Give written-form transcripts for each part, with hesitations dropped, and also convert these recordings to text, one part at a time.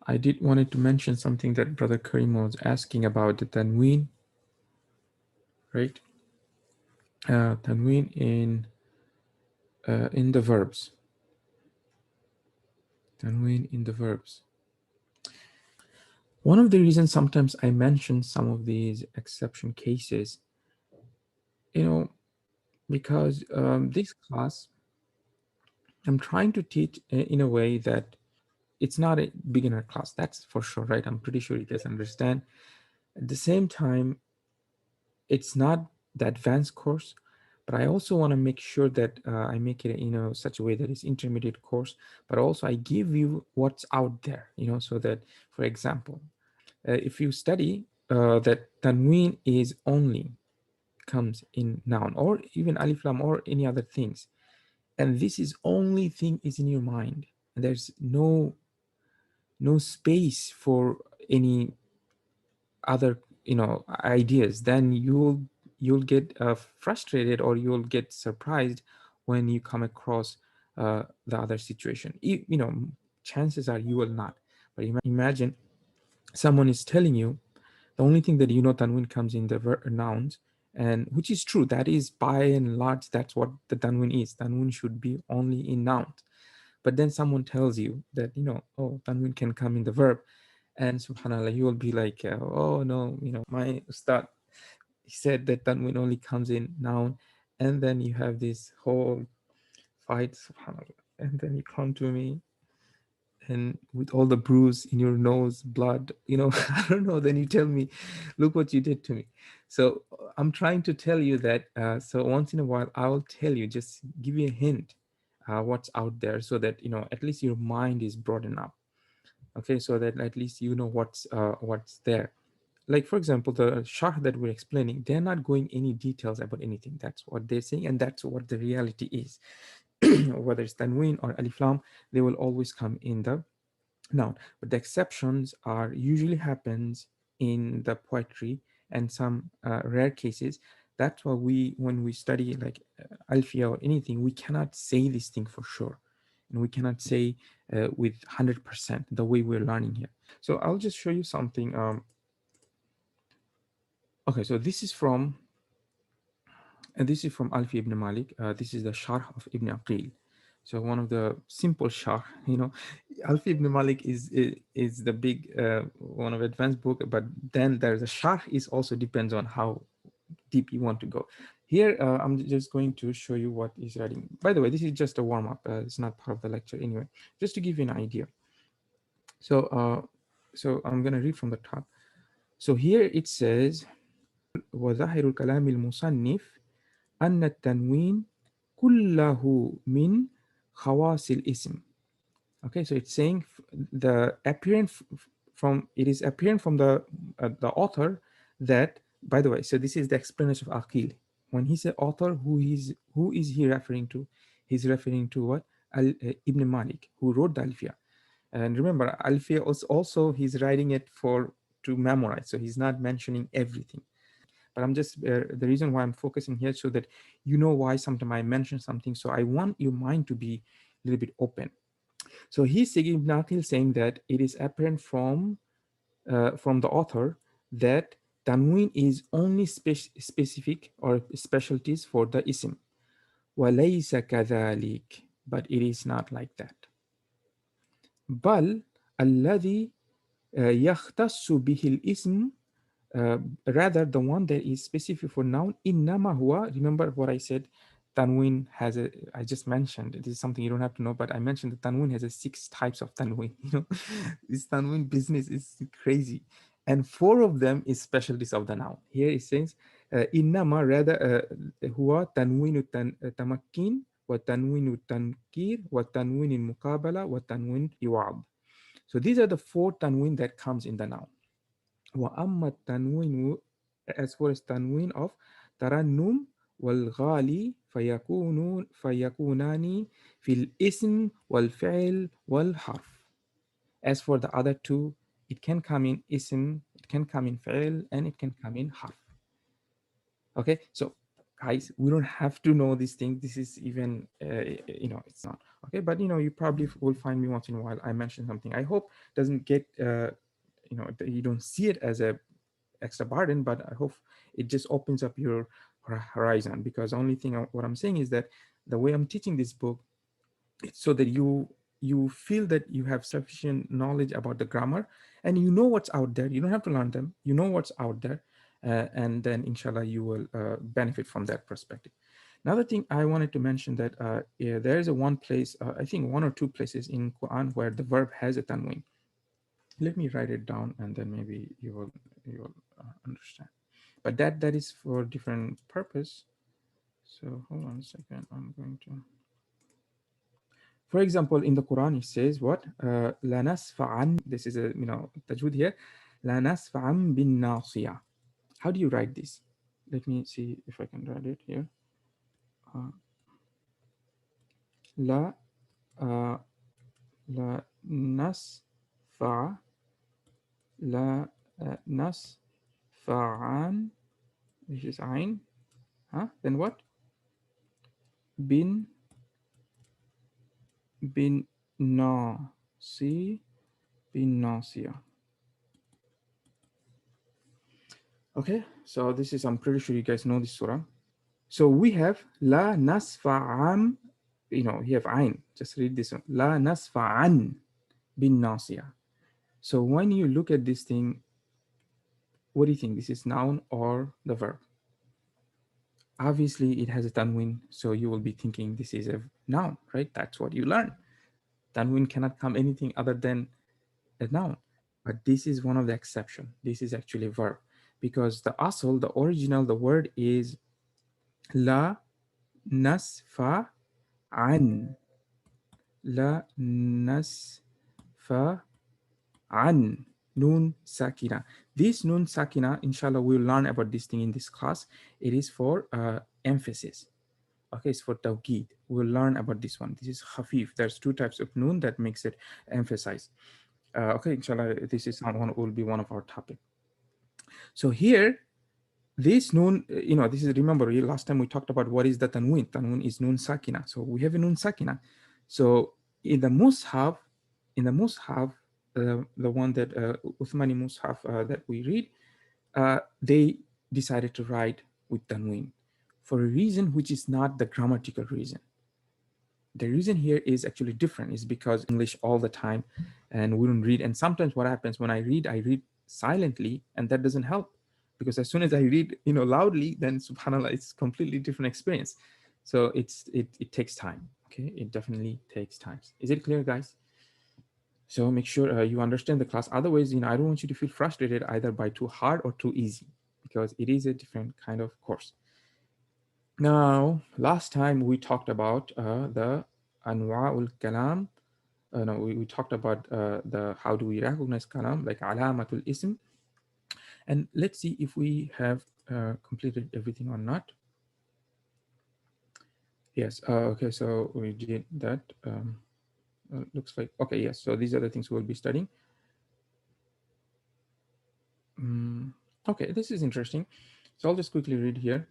I did wanted to mention something that Brother Karim was asking about the tanween, right? Tanween in the verbs. Tanween in the verbs. One of the reasons sometimes I mention some of these exception cases, because this class, I'm trying to teach in a way that it's not a beginner class, that's for sure, right? I'm pretty sure you guys understand. At the same time, it's not the advanced course, but I also want to make sure that I make it, such a way that it's intermediate course, but also I give you what's out there, so that, for example, if you study that tanween is only comes in noun or even alif lam or any other things, and this is only thing is in your mind, and there's no space for any other ideas, then you'll get frustrated, or you'll get surprised when you come across the other situation. Chances are you will not, but imagine someone is telling you the only thing that tanwin comes in the nouns, and which is true, that is by and large that's what the tanwin is. Tanwin should be only in nouns, but then someone tells you that oh, tanwin can come in the verb, and subhanallah, you will be like, oh no, my ustad, he said that tanwin only comes in noun, and then you have this whole fight, subhanallah, and then you come to me and with all the bruise in your nose, blood, I don't know, then you tell me, look what you did to me. So I'm trying to tell you that, so once in a while I'll tell you, just give you a hint what's out there, so that at least your mind is broad enough. Okay, so that at least what's there. Like, for example, the sharh that we're explaining, they're not going any details about anything. That's what they're saying, and that's what the reality is. Whether it's tanween or alif lam, they will always come in the noun. But the exceptions are usually happens in the poetry and some rare cases. That's why when we study like alfiya or anything, we cannot say this thing for sure, and we cannot say with 100% the way we're learning here. So I'll just show you something. Okay, so this is from Alfi ibn Malik. This is the Sharh of Ibn Aqil. So one of the simple Sharh, Alfi ibn Malik is the big one of advanced book, but then there's a Sharh is also depends on how deep you want to go. Here, I'm just going to show you what he's writing. By the way, this is just a warm up. It's not part of the lecture anyway, just to give you an idea. So I'm going to read from the top. So here it says, وظاهر الكلام المصنف أن التنوين كله من خواص الاسم. Okay, so it's saying the apparent from it is apparent from the author that, by the way, so this is the explanation of Aqil. When he said author, who is he referring to? He's referring to what? Ibn Malik, who wrote the Alfiya. And remember, Alfiya also he's writing it to memorize, so he's not mentioning everything. But I'm just the reason why I'm focusing here, so that you know why sometimes I mention something. So I want your mind to be a little bit open. So he's saying that it is apparent from the author that tanween is only specific or specialties for the ism. وَلَيْسَ كَذَلِكَ, but it is not like that. بل الذي يختص به الاسم, rather the one that is specific for noun, إنما هو, remember what I said, tanween has I just mentioned, this is something you don't have to know, but I mentioned that tanween has 6 types of tanween. This tanween business is crazy, and 4 of them is specialties of the noun. Here it says إنما, rather هو تنوين التمكين وتنوين التنكير وتنوين المقابلة وتنوين يوعظ. So these are the 4 tanween that comes in the noun. وأما التنوين, as far as tanween of ترنم والغالي فيكونان في الاسم والفعل والحرف. As for the other 2, it can come in ism, it can come in fi'l, and it can come in harf. Okay, so guys, we don't have to know these things. This is even, it's not. Okay, but you probably will find me once in a while I mention something. I hope doesn't get you don't see it as a extra burden, but I hope it just opens up your horizon, because the only thing what I'm saying is that the way I'm teaching this book, it's so that you feel that you have sufficient knowledge about the grammar, and you know what's out there. You don't have to learn them, you know what's out there, and then inshallah you will benefit from that perspective. Another thing I wanted to mention that yeah, there is a one place, I think one or two places in Quran where the verb has a tanween. Let me write it down, and then maybe you will understand. But that is for different purpose. So hold on a second. I'm going to. For example, in the Quran, it says what? La nasfa'an. This is a tajweed here. La nasfa'an bin nasiya. How do you write this? Let me see if I can write it here. Uh, la uh, la nasfa la nasfa'an. This is ain. Huh? Then what? Bin bin nasi bin nasiya. Okay, so this is, I'm pretty sure you guys know this surah. So we have la nasfa'an, you have ain. Just read this one. La nasfa'an bin nasiya. So when you look at this thing, what do you think? This is noun or the verb? Obviously, it has a tanwin, so you will be thinking this is a noun, right? That's what you learn. Tanwin cannot come anything other than a noun. But this is one of the exception. This is actually a verb, because the asl, the original, the word is la nasfa an. La nasfa an. Nun sakina. This nun sakina, inshallah, we'll learn about this thing in this class. It is for emphasis. Okay, it's for tawqid. We'll learn about this one. This is khafif. There's two types of nun that makes it emphasize. Okay, inshallah, this is not one, will be one of our topic. So here, this nun, this is, remember, last time we talked about what is the tanwin. Tanwin is nun sakina. So we have a nun sakina. So in the mushaf, the one that Uthmani mushaf that we read, they decided to write with tanwin for a reason which is not the grammatical reason. The reason here is actually different, is because English all the time and we don't read. And sometimes what happens when I read silently, and that doesn't help, because as soon as I read loudly, then subhanallah, it's completely different experience. So it takes time. Okay, it definitely takes time. Is it clear, guys? So make sure you understand the class. Otherwise, I don't want you to feel frustrated either by too hard or too easy, because it is a different kind of course. Now, last time we talked about the anwa'ul kalam. No, we talked about the how do we recognize kalam, like alamatul ism. And let's see if we have completed everything or not. Yes. Okay. So we did that. Looks like okay. Yes. So these are the things we'll be studying. Okay. This is interesting. So I'll just quickly read here.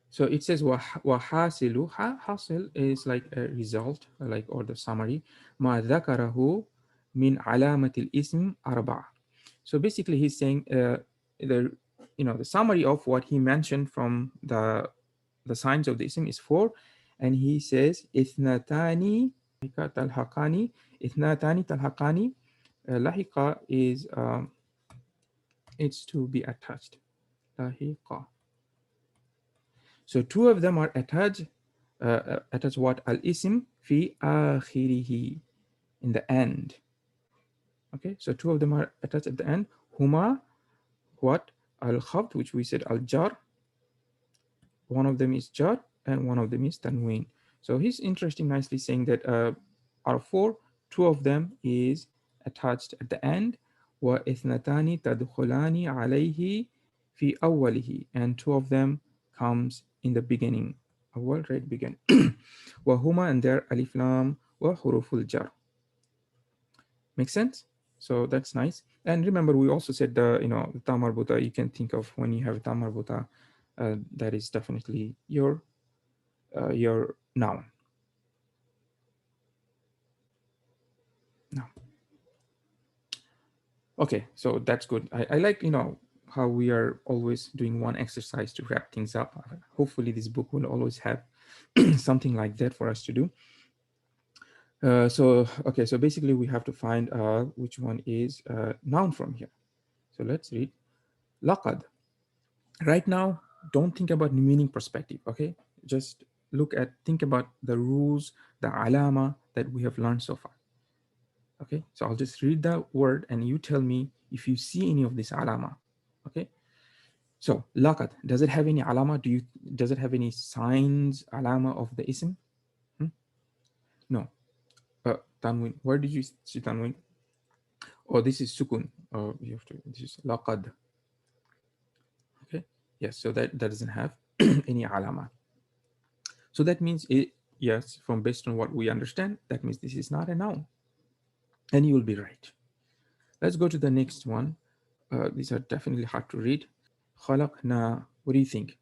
So it says wahasilu. Hasil is like a result, like, or the summary. Ma dhakarahu min alamatil ism arba. So basically, he's saying the the summary of what he mentioned from the signs of the ism is four, and he says ithnatani talhaqani. Ithnatani talhaqani. Lahiqa is it's to be attached. Lahiqa. So two of them are attached. Attached what? Al-ism fi akhirihi, in the end. Okay, so two of them are attached at the end. Huma, what? Al-khabt, which we said al-jar. One of them is jar, and one of them is tanween. So he's interesting, nicely saying that out of four, two of them is attached at the end. Wa ithnatani tadkhulani alayhi fi awwalihi, and two of them comes in the beginning. Awwal, right, begin. Wa huma, and there alif lam wa huruful jar. Make sense? So that's nice. And remember, we also said the the ta marbuta. You can think of when you have ta marbuta, that is definitely your noun. Now, okay, so that's good. I like, how we are always doing one exercise to wrap things up. Hopefully this book will always have something like that for us to do. Okay, so basically we have to find which one is noun from here. So let's read laqad. Right now, don't think about meaning perspective, okay? Just think about the rules, the alama that we have learned so far. Okay, so I'll just read the word and you tell me if you see any of this alama. Okay, so laqad, does it have any alama? Does it have any signs, alama of the ism? Hmm? No. Tanwin, where did you see tanwin? Oh, this is sukun. Oh, this is laqad. Okay, yes, so that doesn't have any alama. So that means yes, from based on what we understand, that means this is not a noun. And you will be right. Let's go to the next one. These are definitely hard to read. خلقنا. What do you think?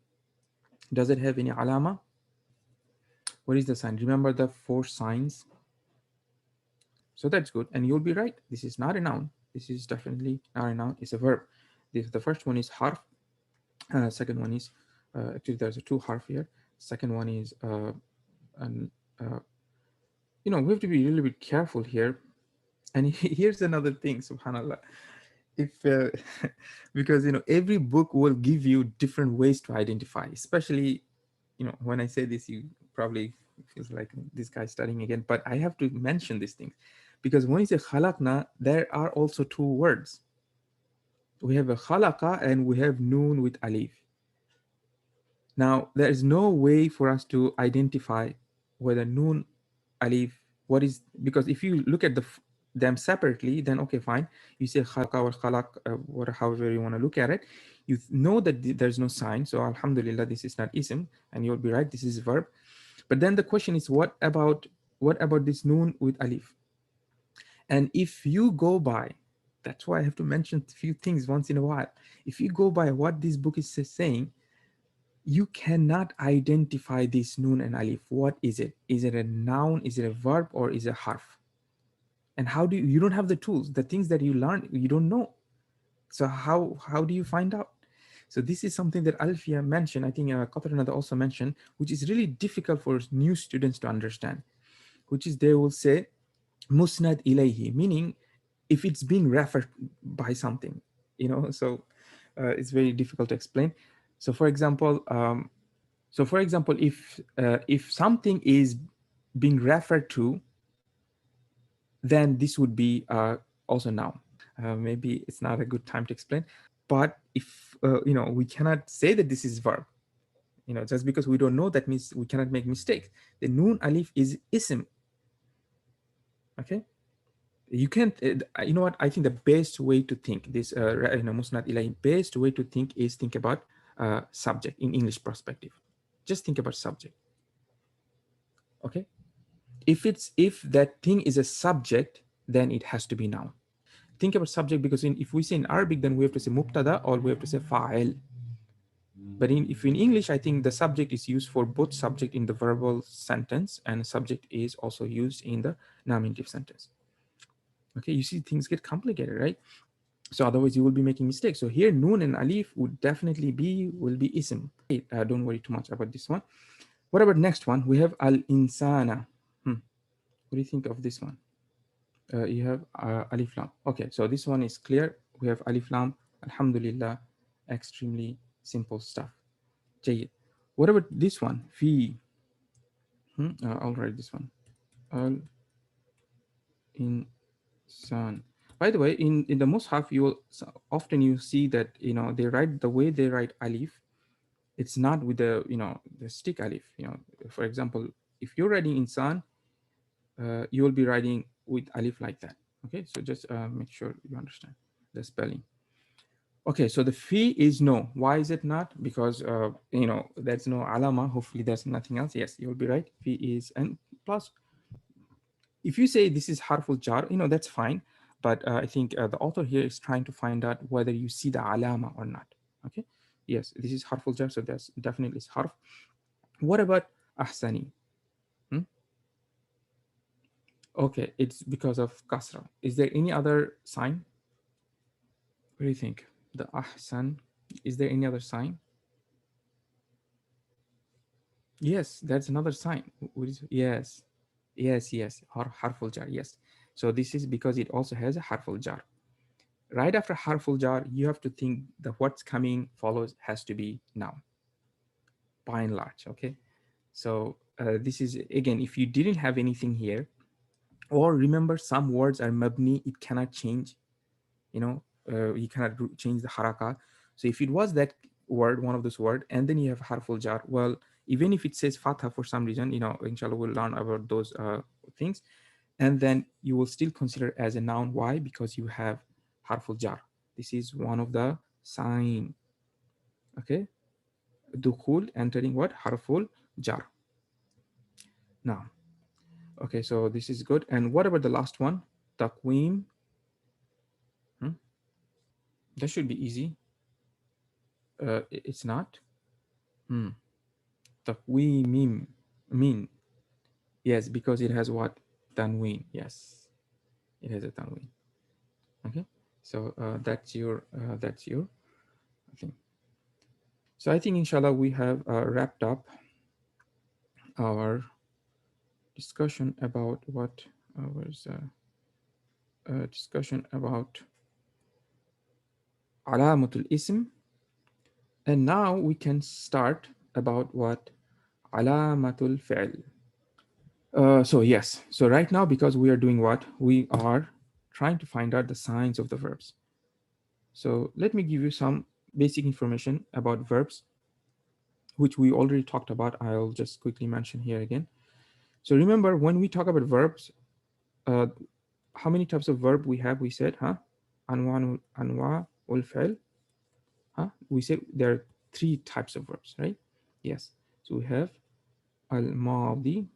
Does it have any alama? What is the sign? Remember the 4 signs? So that's good. And you'll be right. This is not a noun. This is definitely not a noun. It's a verb. The first one is harf. Second one is, actually there's a 2 harf here. Second one is, an, uh, we have to be really careful here. And here's another thing, subhanallah. If because every book will give you different ways to identify, especially when I say this, you probably feels like this guy studying again, but I have to mention these things because when you say khalaqna, there are also 2 words. We have a khalaqa and we have noon with alif. Now there is no way for us to identify whether noon, alif, what is, because if you look at them separately, then okay, fine, you say khalaqa or khalaq, however you want to look at it, you know that there's no sign, so alhamdulillah this is not ism, and you'll be right, this is verb. But then the question is, what about this noon with alif? And if you go by, that's why I have to mention a few things once in a while. If you go by what this book is saying, you cannot identify this noon and alif. What is it? Is it a noun? Is it a verb? Or is it a harf? And how do you don't have the tools, the things that you learn, you don't know. So how do you find out? So this is something that Alfia mentioned. I think Qatranada also mentioned, which is really difficult for new students to understand, which is they will say musnad ilayhi, meaning if it's being referred by something, so it's very difficult to explain. So for example, if something is being referred to, then this would be also noun. Maybe it's not a good time to explain, but if we cannot say that this is verb, just because we don't know, that means we cannot make mistakes. The noon alif is ism. Okay, you can't, you know what, I think the best way to think this musnad ilahi, best way to think is think about subject in English perspective. Just think about subject. Okay, if that thing is a subject, then it has to be noun. Think about subject, because if we say in Arabic, then we have to say mubtada or we have to say fa'il. But if in English, I think the subject is used for both subject in the verbal sentence and subject is also used in the nominative sentence. Okay, you see things get complicated, right? So otherwise you will be making mistakes. So here noon and alif would definitely will be ism. Don't worry too much about this one. What about next one? We have al-insana. What do you think of this one? You have alif lam. Okay, so this one is clear. We have alif lam. Alhamdulillah, extremely simple stuff. Jayyid. What about this one? Fi. I'll write this one. Al insan. By the way, in the Mus'haf, you will often you see that they write the way they write alif. It's not with the stick alif. For example, if you're writing insan, you will be writing with alif like that. Okay, so just make sure you understand the spelling. Okay, so the fee is no. Why is it not? Because there's no alama. Hopefully there's nothing else. Yes, you'll be right. Fee is, and plus, if you say this is harful jar, that's fine. But I think the author here is trying to find out whether you see the alama or not. Okay, yes, this is harful jar, so that's definitely is harf. What about ahsani? Hmm? Okay, it's because of kasra. Is there any other sign? What do you think? The ahsan. Is there any other sign? Yes, that's another sign. Yes, yes. Harful jar. Yes. So this is because it also has a harful jar. Right after harful jar, you have to think that what's coming follows has to be noun, by and large. Okay. So this is again, if you didn't have anything here, or remember some words are mabni, it cannot change. You know, you cannot change the haraka. So if it was that word, one of those word, and then you have harful jar, well, even if it says fatha for some reason, you know, inshallah we'll learn about those things, and then you will still consider as a noun. Why? Because you have harful jar. This is one of the sign. Okay, dukhul, entering what? Harful jar. Now, okay, so this is good. And what about the last one? Taqweem. Hmm? That should be easy. It's not. Hmm. Taqweemim. Mean. Yes, because it has what? Tanween. Yes, it has a tanween. Okay, so that's your thing. So I think inshallah we have wrapped up our discussion about what was discussion about alamatul ism, and now we can start about what alamatul fi'l. So yes, so right now, because we are doing what? We are trying to find out the signs of the verbs. So let me give you some basic information about verbs, which we already talked about. I'll just quickly mention here again. So remember, when we talk about verbs, uh, how many types of verb we have? We said, huh? Anwa ul fi'l. Huh? We said there are three types of verbs, right? Yes. So we have al-madi,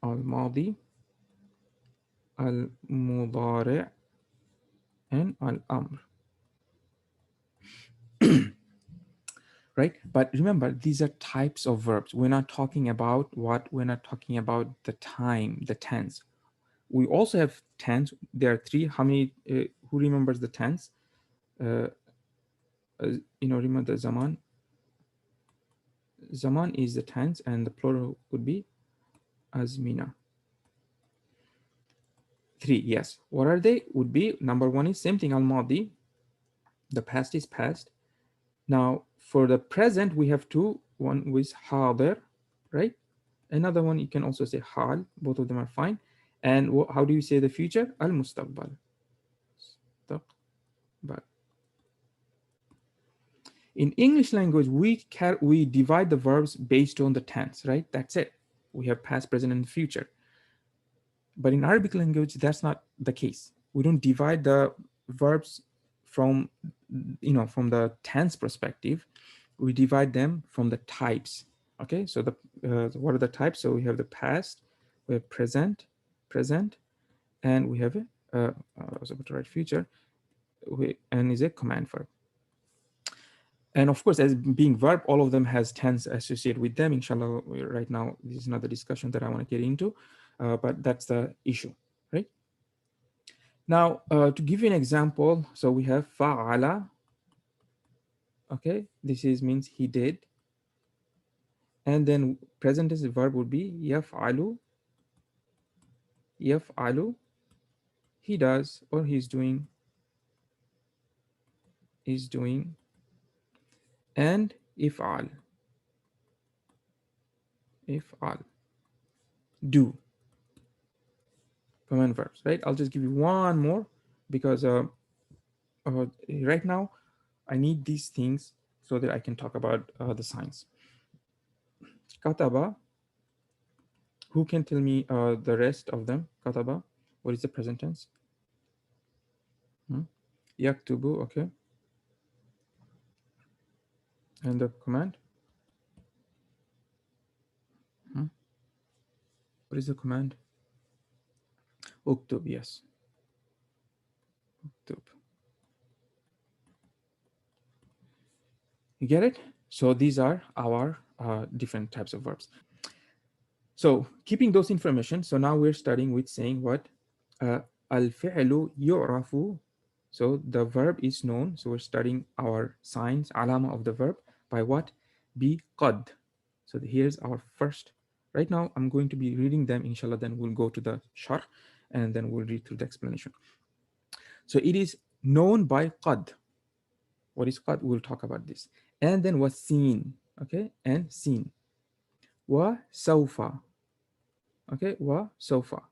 al-madi, al-mudari', and al-amr. Right? But remember, these are types of verbs. We're not talking about what, we're not talking about the time, the tense. We also have tense. There are three. How many? Who remembers the tense? Uh, remember the zaman. Zaman is the tense, and the plural would be azmina. Three, yes. What are they? Would be number one is same thing, al-madi. The past is past. Now for the present, we have two. One with hadir, right? Another one you can also say hal. Both of them are fine. And how do you say the future? Al-mustaqbal. Mustaqbal. In English language, we divide the verbs based on the tense, right? That's it. We have past, present, and future. But in Arabic language, that's not the case. We don't divide the verbs from, from the tense perspective. We divide them from the types. Okay, so what are the types? So we have the past, we have present, and we have I was about to write future, and is a command verb. And of course, as being verb, all of them has tense associated with them. Inshallah, right now, this is not the discussion that I want to get into, but that's the issue, right? Now, to give you an example, so we have fa'ala. Okay, this is means he did. And then present as a verb would be yaf'alu. Yaf'alu, he does, or he's doing, is doing. And if'al, if'al, do. Command verbs, right? I'll just give you one more because right now I need these things so that I can talk about the signs. Kataba, who can tell me the rest of them? Kataba, what is the present tense? Yaktubu, okay. And the command? What is the command? Uktub, yes. Uktub. You get it? So these are our different types of verbs. So keeping those information, so now we're starting with saying what al-fi'lu yu'rafu. So the verb is known. So we're starting our signs, alama of the verb by what? Be qad. So here's our first. Right now, I'm going to be reading them, inshallah. Then we'll go to the sharh, and then we'll read through the explanation. So it is known by qad. What is qad? We'll talk about this. And then was seen. Okay, and seen. Wa sawfa. Okay, wa sawfa.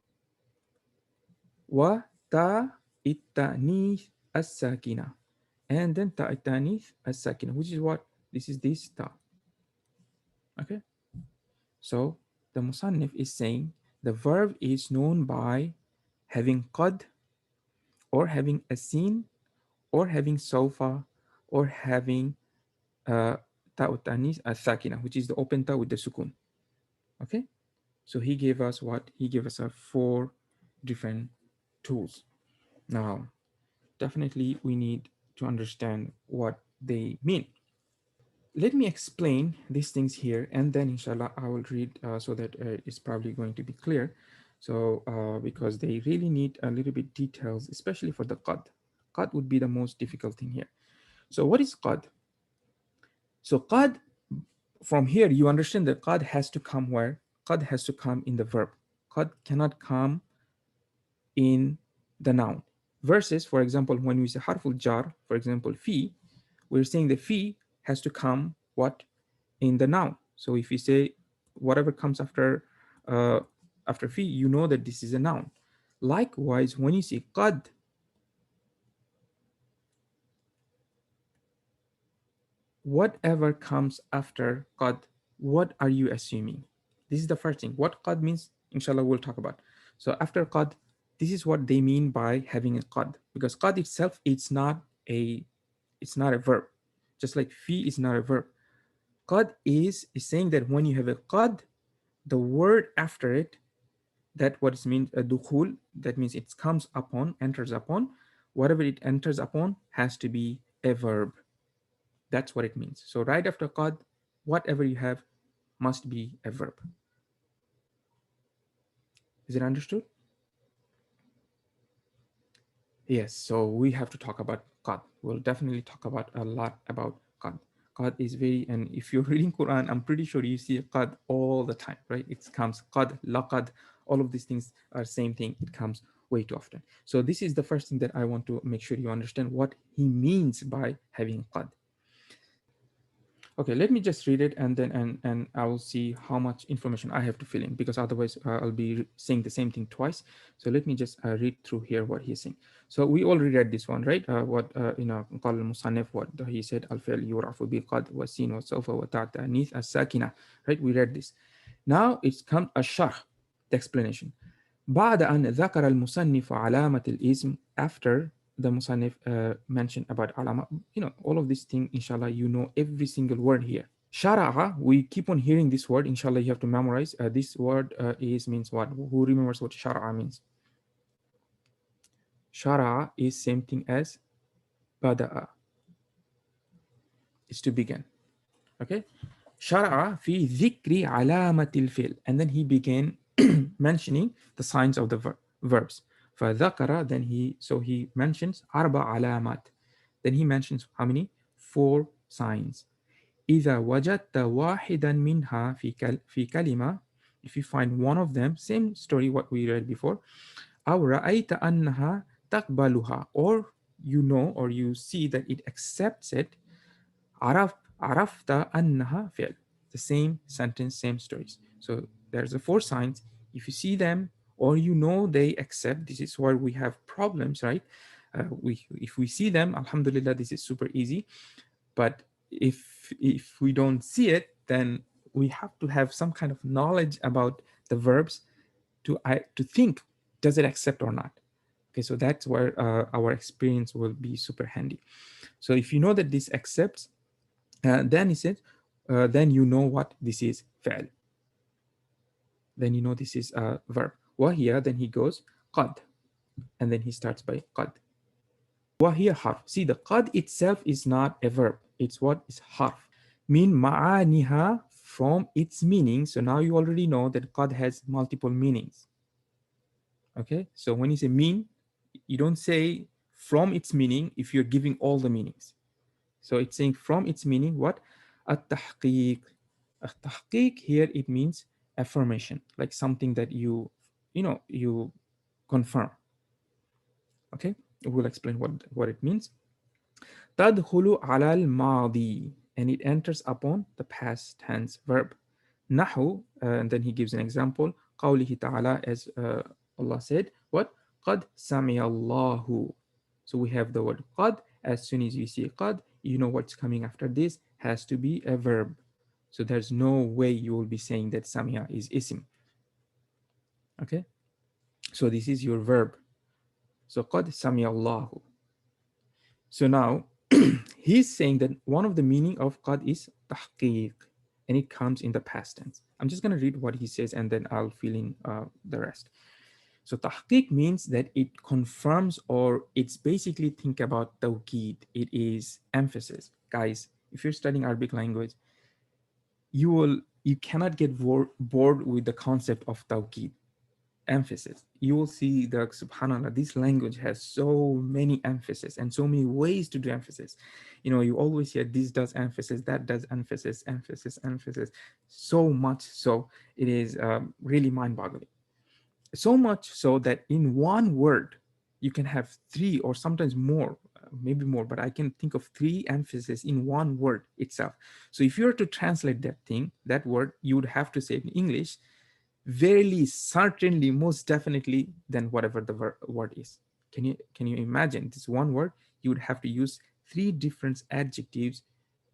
Wa ta التأنيث الساكنة. And then ta التأنيث الساكنة, which is what? This is this ta. Okay. So the Musannif is saying the verb is known by having qad, or having a sin, or having sofa, or having ta التأنيث الساكنة, which is the open ta with the sukun. Okay. So he gave us what? He gave us 4 different tools. Now, definitely we need to understand what they mean. Let me explain these things here, and then inshallah I will read so that it's probably going to be clear. So because they really need a little bit details, especially for the qad. Qad would be the most difficult thing here. So what is qad? So qad, from here you understand that qad has to come where? Qad has to come in the verb. Qad cannot come in the noun. Versus, for example, when we say harful jar, for example, fi, we're saying the fi has to come what? In the noun. So if you say whatever comes after fi, you know that this is a noun. Likewise, when you say qad, whatever comes after qad, what are you assuming? This is the first thing. What qad means, inshallah, we'll talk about. So after qad, this is what they mean by having a qad, because qad itself, it's not a verb, just like fi is not a verb. Qad is saying that when you have a qad, the word after it, that what it means, a dukhul, that means it comes upon, enters upon, whatever it enters upon has to be a verb. That's what it means. So right after qad, whatever you have must be a verb. Is it understood? Yes, so we have to talk about qad. We'll definitely talk about a lot about qad. Qad is very, and if you're reading Quran, I'm pretty sure you see qad all the time, right? It comes qad, laqad, all of these things are same thing. It comes way too often. So this is the first thing that I want to make sure you understand what he means by having qad. Okay, let me just read it, and then and I will see how much information I have to fill in, because otherwise I'll be saying the same thing twice. So let me just read through here what he's saying. So we already read this one, right? What قال المصنف, what he said, الفعل يعرف بقد والسين والسوف وتاء التأنيث الساكنة, right? We read this. Now it's come الشرح, the explanation. بعد أن ذكر المصنف علامة الاسم, after the Musannif mentioned about alama, all of this thing, inshallah, you know every single word here. Shara'a, we keep on hearing this word, inshallah, you have to memorize. This word means what? Who remembers what shara'a means? Shara'a is same thing as bada'a. It's to begin. Okay? Shara'a fi dhikri alamatil fil. And then he began mentioning the signs of the verbs. فذكر, then he mentions أربع علامات. Then he mentions how many? 4 signs. إذا وجدت واحدا منها في كلمة, if you find one of them, same story what we read before. أو رأيت أنها تقبلها, or you know or you see that it accepts it. عرفت أنها فعل. The same sentence, same stories. So there's the 4 signs. If you see them or you know they accept, this is where we have problems, right? If we see them, alhamdulillah, this is super easy. But if we don't see it, then we have to have some kind of knowledge about the verbs to think, does it accept or not? Okay, so that's where our experience will be super handy. So if you know that this accepts, then he said, then you know what this is فعل. Then you know this is a verb. وهي, then he goes قد, and then he starts by قد. وهي حرف. See, the قد itself is not a verb. It's what is حرف. من معانيها, from its meaning. So now you already know that qad has multiple meanings. Okay, so when you say mean, you don't say from its meaning if you're giving all the meanings. So it's saying from its meaning what? At-tahqiq. At-tahqiq here it means affirmation, like something that you confirm. Okay, we'll explain what it means. تدخل على الماضي, and it enters upon the past tense verb. نحو, and then he gives an example. قوله تعالى, as Allah said, what? قد سمع الله. So we have the word قد. As soon as you see قد, you know what's coming after this has to be a verb. So there's no way you will be saying that samia is isim. Okay, so this is your verb. So قد سمع الله. So now he's saying that one of the meaning of qad is tahqiq, and it comes in the past tense. I'm just going to read what he says and then I'll fill in the rest. So tahqiq means that it confirms, or it's basically, think about tawqid. It is emphasis. Guys, if you're studying Arabic language, you cannot get bored with the concept of tawqid, emphasis. You will see that subhanallah, this language has so many emphasis and so many ways to do emphasis. You always hear this does emphasis, that does emphasis, emphasis, emphasis, so much so it is really mind-boggling. So much so that in one word you can have three or sometimes more, maybe more, but I can think of three emphasis in one word itself. So if you were to translate that word, you would have to say it in English, verily, certainly, most definitely, than whatever the word is. Can you imagine this one word? You would have to use three different adjectives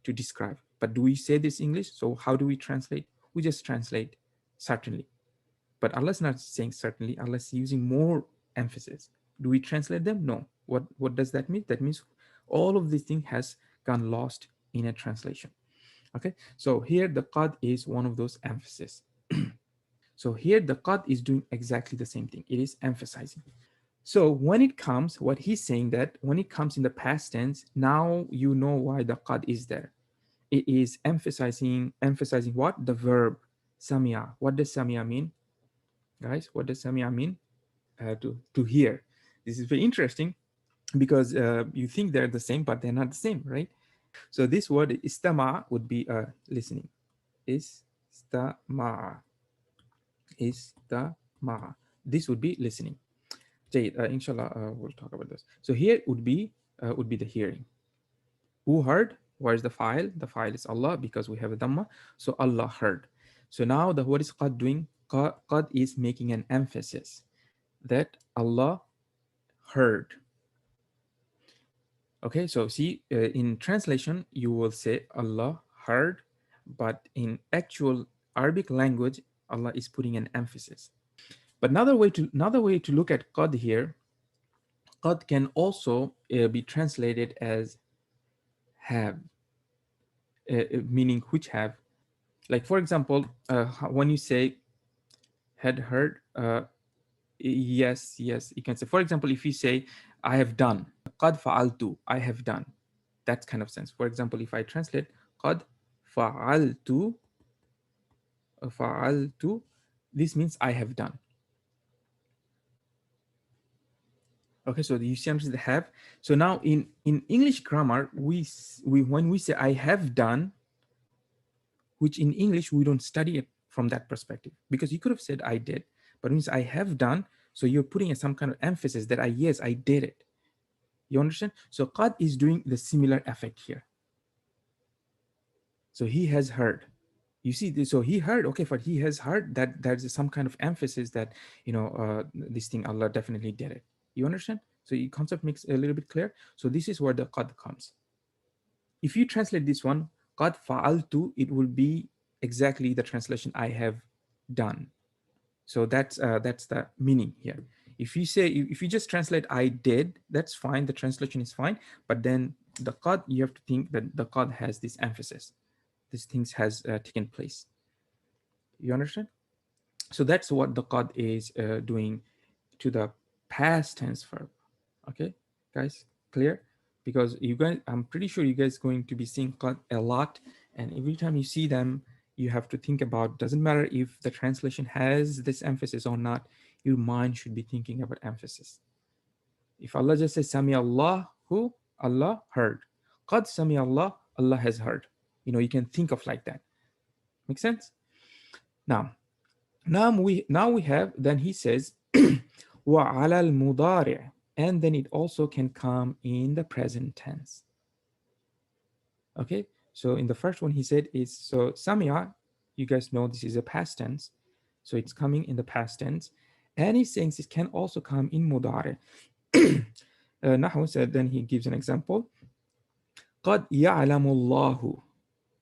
to describe. But do we say this English? So how do we translate? We just translate certainly. But Allah is not saying certainly. Allah is using more emphasis. Do we translate them? No. What does that mean? That means all of this thing has gone lost in a translation. Okay. So here the qad is one of those emphasis. So here the qad is doing exactly the same thing. It is emphasizing. So when it comes, what he's saying that when it comes in the past tense, now you know why the qad is there. It is emphasizing what? The verb samia. What does samia mean? Guys, what does samia mean? To hear. This is very interesting because you think they're the same, but they're not the same, right? So this word istama would be listening. Istama. Istama. This would be listening. Inshallah, we'll talk about this. So here would be the hearing. Who heard? Where's the file? The file is Allah because we have a dhamma. So Allah heard. So now what is qad doing? Qad is making an emphasis that Allah heard. Okay, so see, in translation, you will say Allah heard, but in actual Arabic language, Allah is putting an emphasis. But another way to look at qad here, qad can also be translated as have, meaning which have. Like for example, when you say had heard, yes, you can say. For example, if you say I have done, qad fa'altu, I have done, that kind of sense. For example, if I translate qad fa'altu, fa'altu, this means I have done. Okay, so you see the have. So now in English grammar, we when we say I have done, which in English we don't study it from that perspective, because you could have said I did, but it means I have done. So you're putting some kind of emphasis that I did it. You understand? So qad is doing the similar effect here. So he has heard. You see this, so he heard, okay, but he has heard that there's some kind of emphasis that this thing Allah definitely did it. You understand? So the concept makes a little bit clear. So this is where the qad comes. If you translate this one, qad fa'altu, it will be exactly the translation I have done. So that's the meaning here. If you just translate I did, that's fine. The translation is fine. But then the qad, you have to think that the qad has this emphasis. These things has taken place. You understand? So that's what the qad is doing to the past tense verb. Okay, guys, clear? Because you guys, I'm pretty sure you guys going to be seeing qad a lot, and every time you see them, you have to think about, doesn't matter if the translation has this emphasis or not, your mind should be thinking about emphasis. If Allah just says Sami Allah, who? Allah heard. Qad Sami Allah, Allah has heard. You can think of like that. Make sense? Now, now we have, then he says, wa ala al mudari', and then it also can come in the present tense. Okay, so in the first one he said is, so Samia, you guys know this is a past tense, so it's coming in the past tense, and he's saying it can also come in mudari'. Nahu said, then he gives an example. قد يعلم الله.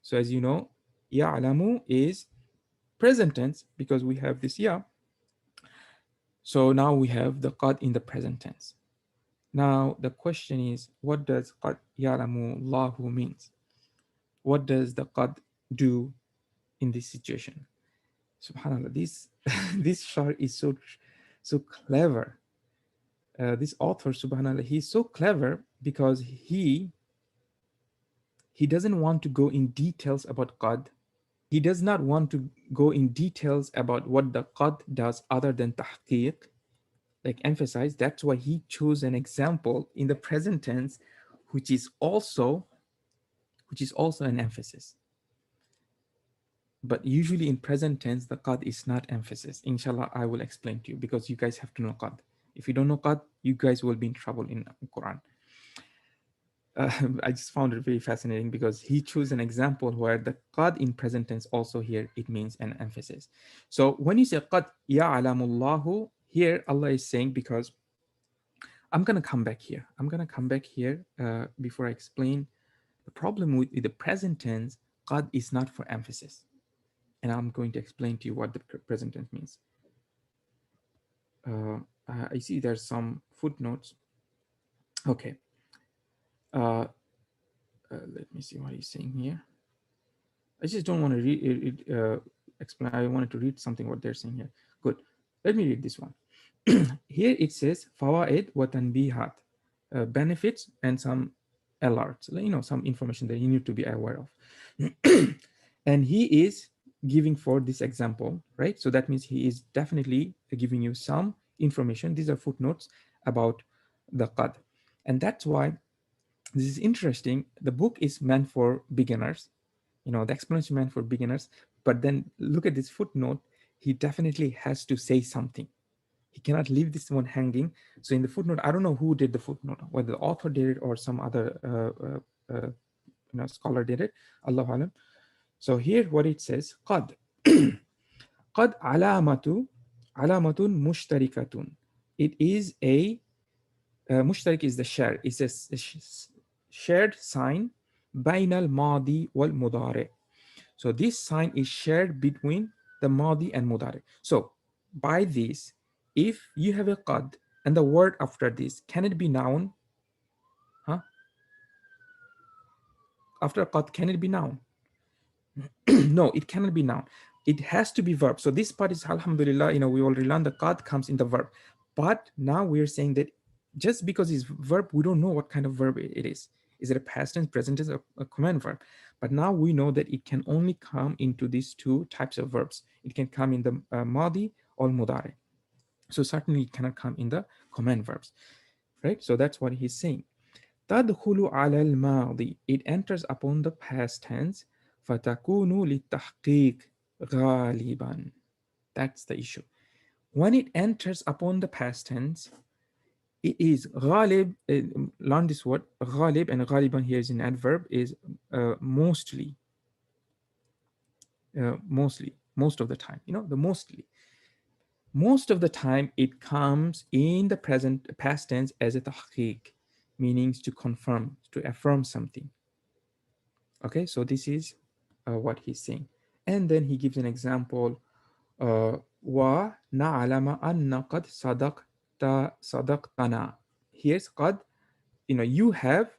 So as you know, يعلم is present tense because we have this ya. So now we have the qad in the present tense. Now the question is, what does qad يعلم الله means? What does the qad do in this situation? Subhanallah, this this shar is so clever. This author, subhanallah, he's so clever because he doesn't want to go in details about qad. He does not want to go in details about what the qad does other than tahqiq, like emphasize. That's why he chose an example in the present tense, which is also an emphasis. But usually in present tense, the qad is not emphasis. Inshallah, I will explain to you because you guys have to know qad. If you don't know qad, you guys will be in trouble in Quran. I just found it very fascinating because he chose an example where the qad in present tense also here, it means an emphasis. So when you say qad ya'lamullahu, here Allah is saying, because I'm going to come back here. Before I explain the problem with the present tense. Qad is not for emphasis. And I'm going to explain to you what the present tense means. I see there's some footnotes. Okay. Let me see what he's saying here. I just don't want to explain. I wanted to read something what they're saying here. Good. Let me read this one. Here it says fawaid wa tanbihat, benefits and some alerts, some information that you need to be aware of. And he is giving for this example, right? So that means he is definitely giving you some information. These are footnotes about the qad. And that's why this is interesting. The book is meant for beginners. The explanation meant for beginners. But then look at this footnote. He definitely has to say something. He cannot leave this one hanging. So in the footnote, I don't know who did the footnote, whether the author did it or some other scholar did it. Allahu alam. So here what it says, قد قد علامة مشتركة. It is a مشترك is the share. It's a shared sign بين الماضي والمضارع. So this sign is shared between the madi and mudari. So by this, if you have a qad and the word after this, can it be noun? Huh? After qad, can it be noun? No, it cannot be noun. It has to be verb. So this part is alhamdulillah, we already learned the qad comes in the verb. But now we're saying that just because it's verb, we don't know what kind of verb it is. Is it a past tense, present tense, or a command verb? But now we know that it can only come into these two types of verbs. It can come in the madi or mudari. So certainly it cannot come in the command verbs, right? So that's what he's saying. تدخل على الماضي. It enters upon the past tense. فتكون للتحقيق غالبا. That's the issue. When it enters upon the past tense, it is ghalib. Learn this word. Ghalib, and ghaliban here is an adverb, is mostly. Mostly, most of the time. The mostly. Most of the time, it comes in the past tense as a tahqiq, meaning to confirm, to affirm something. Okay, so this is what he's saying. And then he gives an example. Wa na'alama anna qad sadaqtana. Here's qad, you have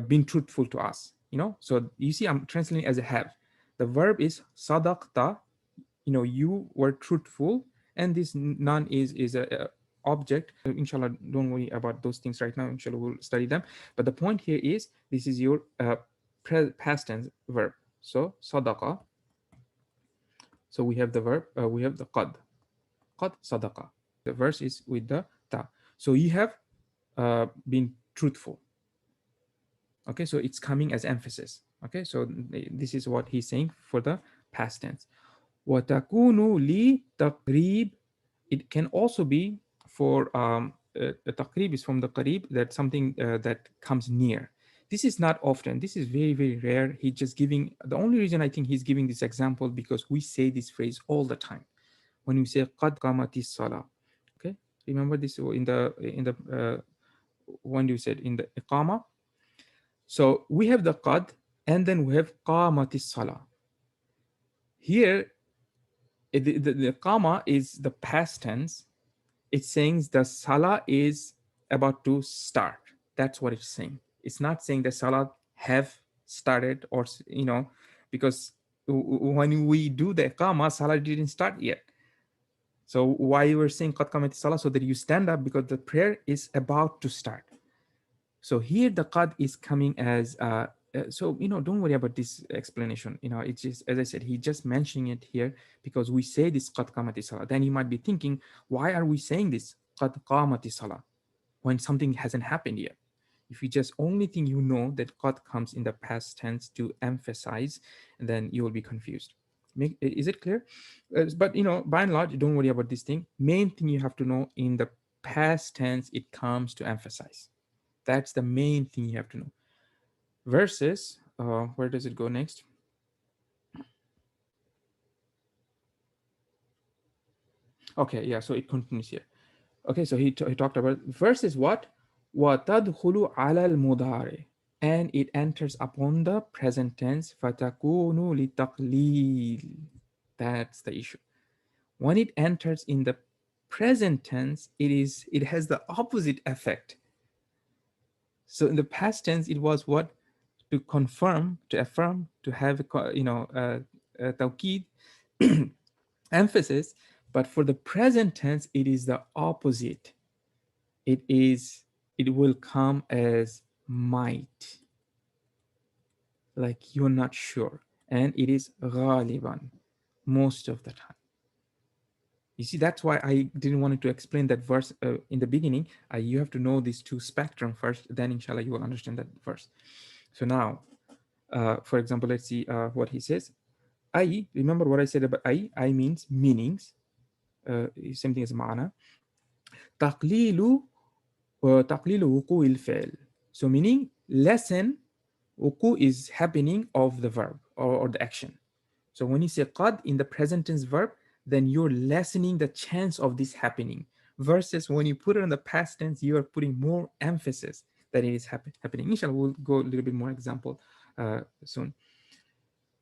been truthful to us. So you see, I'm translating as a have. The verb is sadaqta, you were truthful, and this none is a object. Inshallah, don't worry about those things right now. Inshallah, we'll study them. But the point here is, this is your past tense verb. So sadaqa, So we have the verb, we have the qad sadaqa. The verse is with the ta. So you have been truthful. Okay, so it's coming as emphasis. Okay, so this is what he's saying for the past tense. وَتَكُونُ لِتَقْرِيب. It can also be for taqrib is from the qarib, that something that comes near. This is not often. This is very, very rare. He's just giving, the only reason I think he's giving this example because we say this phrase all the time. When we say qad qamati salah. Okay, remember this when you said in the iqama. So we have the qad and then we have qamati salah. Here, the comma is the past tense. It's saying the salah is about to start. That's what it's saying. It's not saying the salah have started, or because when we do the comma, salah didn't start yet. So why you were saying qad qamati salah, so that you stand up because the prayer is about to start. So here the qad is coming as so don't worry about this explanation. It's just, as I said, he just mentioning it here because we say this qad qamati salah. Then you might be thinking, why are we saying this qad qamati salah when something hasn't happened yet? If you just only think that qad comes in the past tense to emphasize, then you will be confused. Is it clear? But by and large, don't worry about this thing. Main thing you have to know, in the past tense it comes to emphasize. That's the main thing you have to know. Versus, where does it go next? Okay, yeah, so it continues here. Okay, so he talked about versus what? وَتَدْخُلُ عَلَى الْمُضَارِعِ, and it enters upon the present tense. فَتَكُونُ لِتَقْلِيلِ. That's the issue. When it enters in the present tense, it has the opposite effect. So in the past tense, it was what? To confirm, to affirm, to have tawkid, emphasis. But for the present tense, it is the opposite. It will come as might, like you're not sure, and it is ghaliban, most of the time. You see, that's why I didn't want to explain that verse in the beginning. You have to know these two spectrum first, then inshallah you will understand that verse. So now, for example, let's see what he says. I, remember what I said about I means meanings, same thing as ma'ana. تقليل تقليل وقوع الفعل. So meaning lessen, wuku is happening of the verb or the action. So when you say qad in the present tense verb, then you're lessening the chance of this happening. Versus when you put it in the past tense, you are putting more emphasis that it is happening. Inshallah, we'll go a little bit more example soon.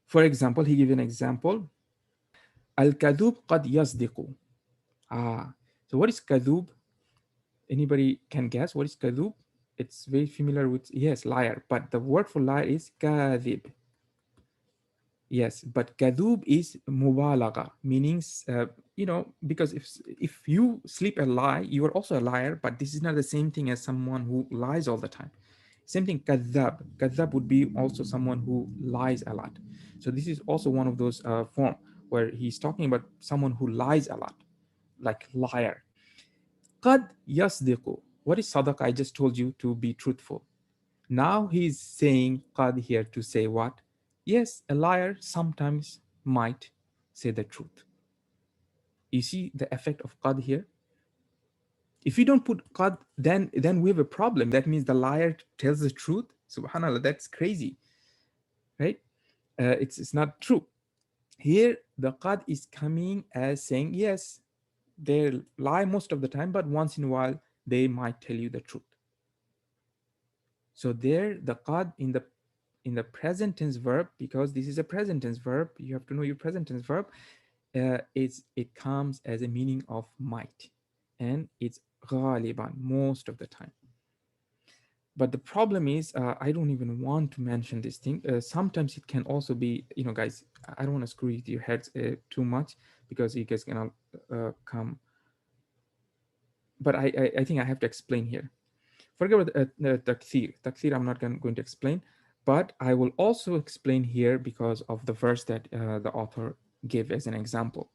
For example, he gives an example. Al-kadhub qad yasdiqu. So what is kadhub? Anybody can guess what is kadhub? It's very familiar with, yes, liar. But the word for liar is kadhib. Yes, but kadhub is mubalaga, meaning, because if you sleep a lie, you are also a liar, but this is not the same thing as someone who lies all the time. Same thing, kadhab. Kadhab would be also someone who lies a lot. So this is also one of those form where he's talking about someone who lies a lot, like liar. Qad yasdiqu. What is sadaq? I just told you to be truthful. Now he's saying qad here to say what? Yes, a liar sometimes might say the truth. You see the effect of qad here? If you don't put qad, then we have a problem. That means the liar tells the truth. Subhanallah, that's crazy, right? It's not true. Here, the qad is coming as saying, yes, they lie most of the time, but once in a while, they might tell you the truth. So there, the qad in the present tense verb, because this is a present tense verb, you have to know your present tense verb. It comes as a meaning of might, and it's ghaliban most of the time. But the problem is, I don't even want to mention this thing. Sometimes it can also be, guys, I don't want to screw with your heads too much because you guys gonna come. But I think I have to explain here. Forget about takthir. Takthir I'm not going to explain, but I will also explain here because of the verse that the author give as an example.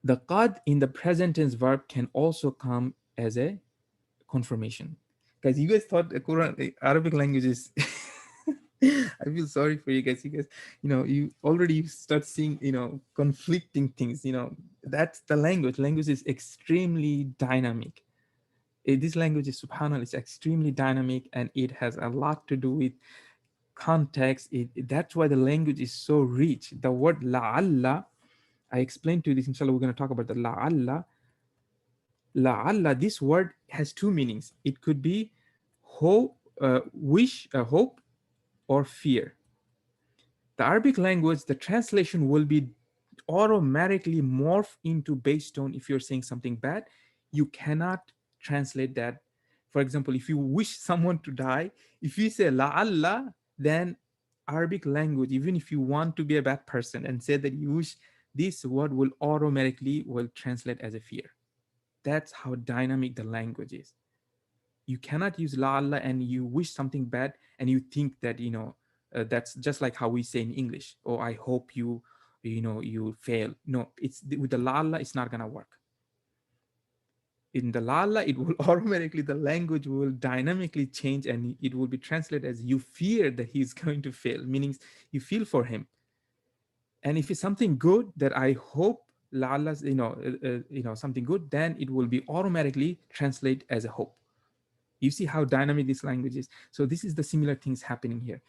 The qad in the present tense verb can also come as a confirmation. Guys, you guys thought the Quran, the Arabic language is. I feel sorry for you guys. You guys, you already start seeing, conflicting things. That's the language. Language is extremely dynamic. This language is subhanallah, it's extremely dynamic, and it has a lot to do with context. That's why the language is so rich. The word la'alla, I explained to you this, inshallah, we're going to talk about the la'alla. La'alla, this word has two meanings. It could be hope, wish, hope, or fear. The Arabic language, the translation will be automatically morph into based on if you're saying something bad, you cannot translate that. For example, if you wish someone to die, if you say la'alla, then Arabic language, even if you want to be a bad person and say that you wish, this word will automatically will translate as a fear. That's how dynamic the language is. You cannot use la Allah and you wish something bad and you think that that's just like how we say in English. Oh, I hope you fail. No, it's with the la Allah, it's not gonna work. In the la Allah, it will automatically, the language will dynamically change and it will be translated as you fear that he's going to fail, meaning you feel for him. And if it's something good that I hope la Allah's, something good, then it will be automatically translate as a hope. You see how dynamic this language is. So this is the similar things happening here.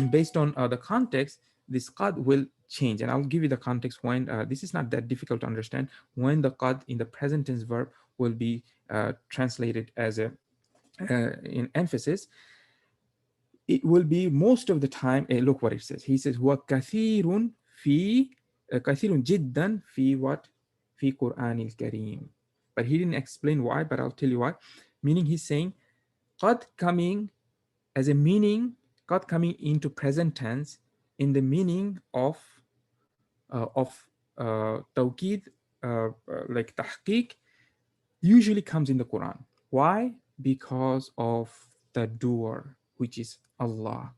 Based on the context, this qad will change. And I'll give you the context when, this is not that difficult to understand, when the qad in the present tense verb will be translated as a in emphasis. It will be most of the time, look what it says. He says, وَكَثِيرٌ فِي كَثِيرٌ جِدًّا فِي what? فِي قُرْآنِ الْكَرِيمِ. But he didn't explain why, but I'll tell you why. Meaning he's saying, qad coming as a meaning, qad coming into present tense in the meaning of tawqid, like tahqiq, usually comes in the Quran. Why? Because of the doer, which is Allah.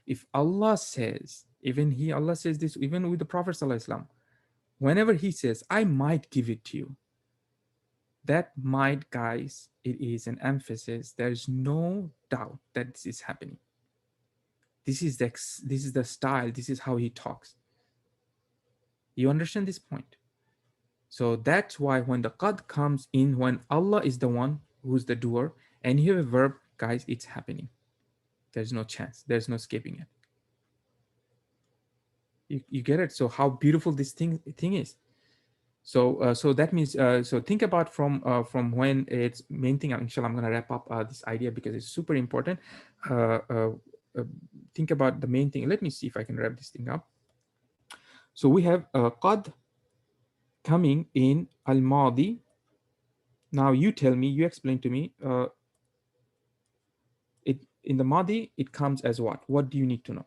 If Allah says, Allah says this, even with the Prophet ﷺ, whenever he says, I might give it to you, that might, guys, it is an emphasis. There is no doubt that this is happening. This is the style. This is how he talks. You understand this point? So that's why when the qad comes in, when Allah is the one who's the doer, and you have a verb, guys, it's happening. There's no chance. There's no escaping it. You get it? So how beautiful this thing is. So that means, so think about from when it's main thing. Inshallah, I'm going to wrap up this idea because it's super important. Think about the main thing. Let me see if I can wrap this thing up. So we have qad coming in al-madi. Now you tell me, you explain to me, it in the madi, it comes as what? What do you need to know?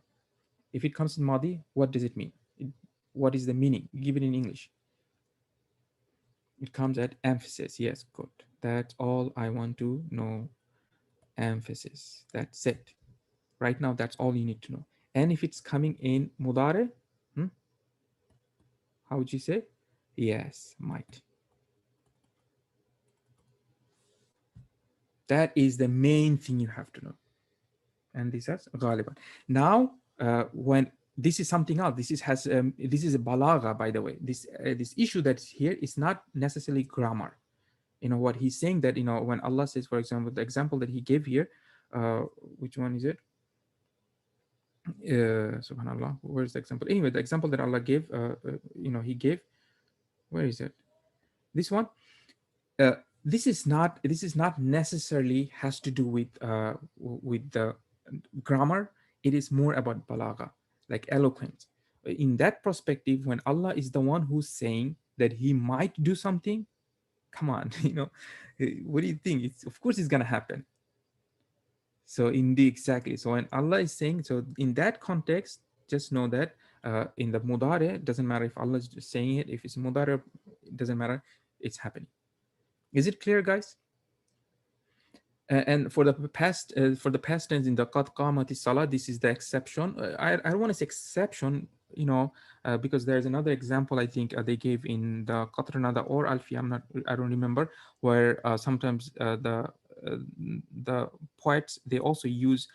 If it comes in madi, what does it mean? What is the meaning? Give it in English. It comes at emphasis. Yes, good. That's all I want to know. Emphasis. That's it. Right now, that's all you need to know. And if it's coming in mudare, how would you say? Yes, might. That is the main thing you have to know. And this is ghaliban. Now, when this is something else, this is a balagha, by the way. This issue that's here is not necessarily grammar. What he's saying that, when Allah says, for example, the example that he gave here, which one is it? Subhanallah, where's the example? Anyway, the example that Allah gave, he gave, where is it? This one. This is not necessarily has to do with the grammar. It is more about balagha, like eloquence. In that perspective, when Allah is the one who's saying that he might do something, come on, what do you think? Of course it's gonna happen. So exactly. So when Allah is saying, so in that context, just know that in the mudare, doesn't matter if Allah is just saying it. If it's mudare, it doesn't matter. It's happening. Is it clear, guys? And for the past tense in the qad qamati salah, this is the exception. I don't want to say exception. because there's another example I think they gave in the Qatranada or Alfi, I don't remember, where sometimes uh, the poets, they also use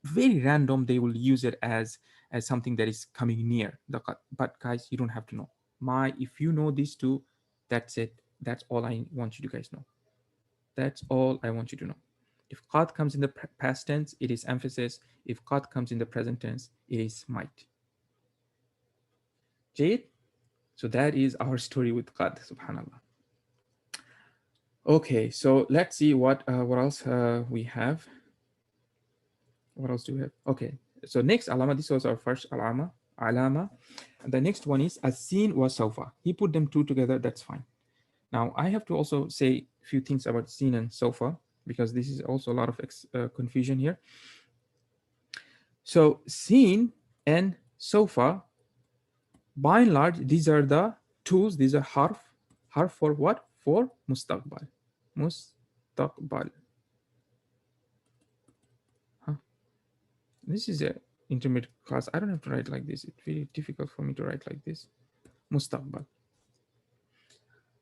very random, they will use it as something that is coming near the qat. But guys, you don't have to know. If you know these two, that's it. That's all I want you to guys know. That's all I want you to know. If qad comes in the past tense, it is emphasis. If qad comes in the present tense, it is might. Jade. So that is our story with qad, subhanallah. Okay, so let's see what else we have. What else do we have? Okay, so next alama, this was our first alama. The next one is as-sin wa sawfa. He put them two together, that's fine. Now I have to also say a few things about sin and sawfa, because this is also a lot of confusion here. So sin and sawfa, by and large, these are the tools, these are harf for what? For mustaqbal. Mustaqbal. Huh? This is a intermediate class. I don't have to write like this. It's very difficult for me to write like this. Mustaqbal.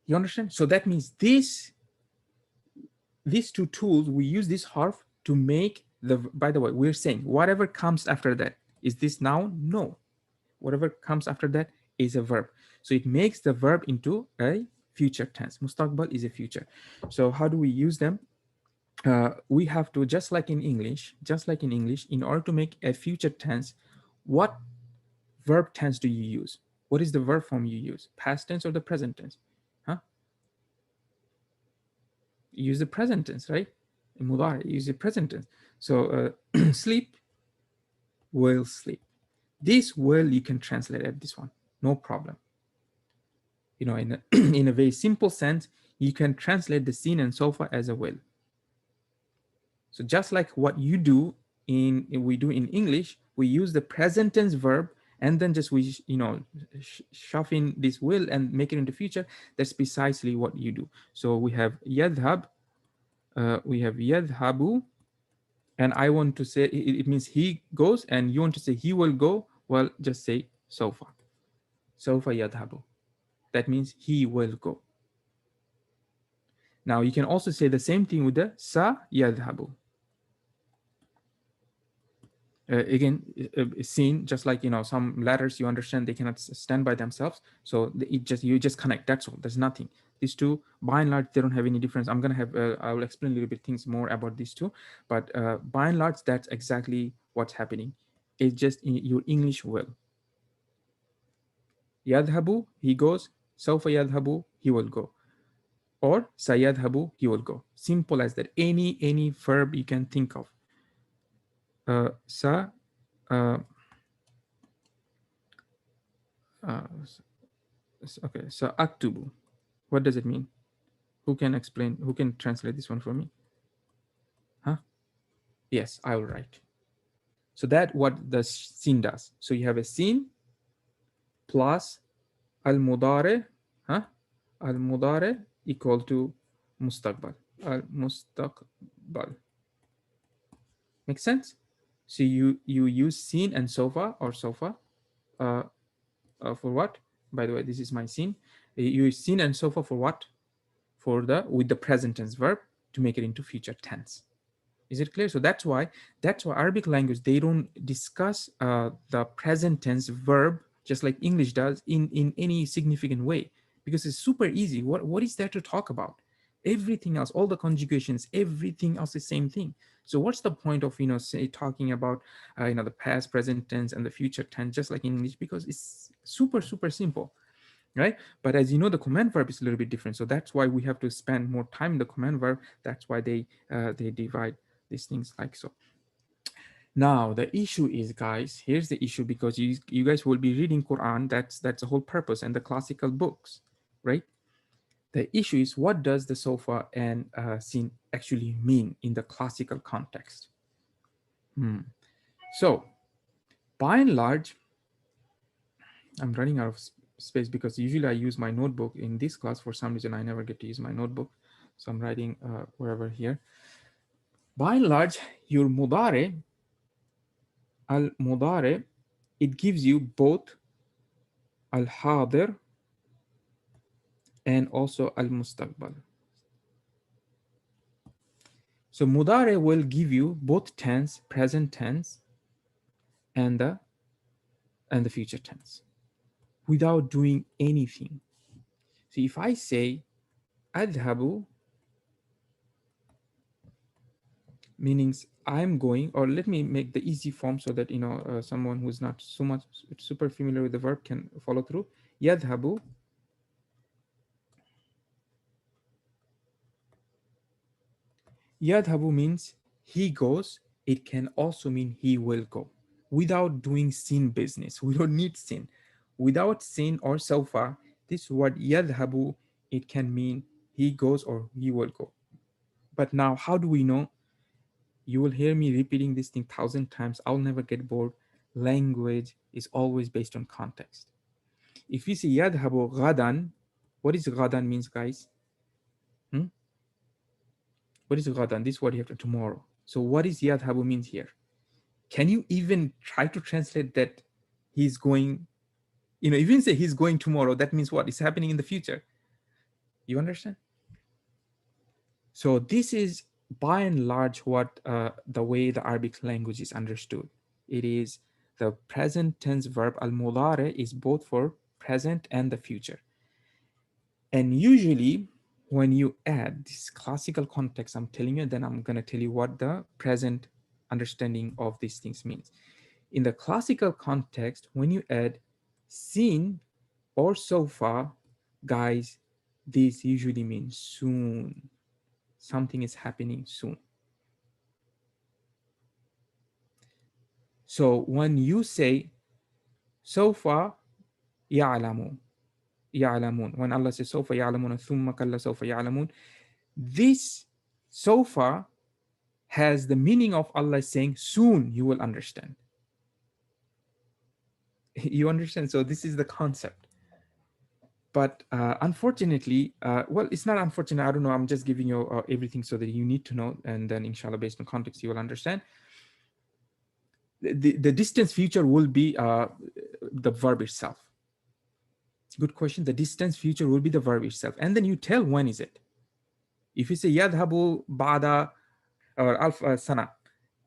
You understand? So that means these two tools, we use this harf to make the, by the way, we're saying whatever comes after that, is this noun? No. Whatever comes after that is a verb. So it makes the verb into a future tense. Mustaqbal is a future. So how do we use them? We have to, just like in English, in order to make a future tense, what verb tense do you use? What is the verb form you use? Past tense or the present tense? Huh? You use the present tense, right? In mudari, use the present tense. So sleep, will sleep. This will, you can translate at this one, no problem. In a, in a very simple sense, you can translate the sin and sofa as a will. So just like what you do we do in English, we use the present tense verb, and then just we shove in this will and make it into future. That's precisely what you do. So we have yadhab, we have yadhabu, and I want to say it means he goes, and you want to say he will go. Well, just say sofa. Sofa yadhabu. That means he will go. Now you can also say the same thing with the sa yadhabu. Again, seen, just like some letters, you understand they cannot stand by themselves, so you just connect, that's all. There's nothing. These two, by and large, they don't have any difference. I'm gonna have I will explain a little bit things more about these two, but by and large, that's exactly what's happening. It's just in your English will. Yadhabu, he goes. Sawfa yadhabu, he will go. Or sayadhabu, he will go. Simple as that. Any verb you can think of. Sa okay, so aktubu, what does it mean? Who can explain? Who can translate this one for me? Huh? Yes, I will write. So that what the sin does. So you have a sin plus al-mudare, huh? Al-mudare equal to mustaqbal. Al-mustaqbal. Make sense? So you use sin and sofa or sofa for what? By the way, this is my sin. You use sin and sofa for what? For with the present tense verb to make it into future tense. Is it clear? So that's why Arabic language, they don't discuss the present tense verb just like English does in any significant way, because it's super easy. What is there to talk about? Everything else, all the conjugations, everything else is same thing. So what's the point of say talking about the past, present tense, and the future tense just like in English, because it's super simple, right? But as you know, the command verb is a little bit different. So that's why we have to spend more time in the command verb. That's why they divide these things like so. Now the issue is, guys, here's the issue, because you guys will be reading Quran. That's the whole purpose, and the classical books, right? The issue is, what does the sofa and sin actually mean in the classical context? So by and large, I'm running out of space because usually I use my notebook. In this class, for some reason, I never get to use my notebook. So I'm writing wherever here. By and large, your mudare, al-mudare, it gives you both al-hadir, and also al-mustaqbal. So mudare will give you both tense, present tense, and the future tense without doing anything. So if I say adhabu, meanings I'm going, or let me make the easy form so that someone who's not super familiar with the verb can follow through. Yadhabu, yadhabu means he goes. It can also mean he will go without doing sin business. We don't need sin. Without sin or sofa, this word yadhabu, it can mean he goes or he will go. But now, how do we know? You will hear me repeating this thing 1,000 times. I'll never get bored. Language is always based on context. If we say yadhabu ghadan, what is ghadan means, guys? Hmm? What is ghadan? This word you have to tomorrow. So what is yadhabu means here? Can you even try to translate that he's going, even say he's going tomorrow, that means what? It's happening in the future. You understand? So this is by and large what the way the Arabic language is understood. It is the present tense verb al-mudare is both for present and the future. And usually when you add this classical context, I'm telling you, then I'm going to tell you what the present understanding of these things means. In the classical context, when you add seen or so far, guys, this usually means soon. Something is happening soon. So when you say سوف يعلمون, يعلمون, when Allah says سوف يعلمون ثم كلا سوف يعلمون, this سوف has the meaning of Allah saying soon you will understand. You understand? So this is the concept. But unfortunately, well, it's not unfortunate. I don't know. I'm just giving you everything so that you need to know. And then inshallah, based on context, you will understand. The distance future will be the verb itself. Good question. The distance future will be the verb itself. And then you tell when is it. If you say yadhabu ba'da or alf sana,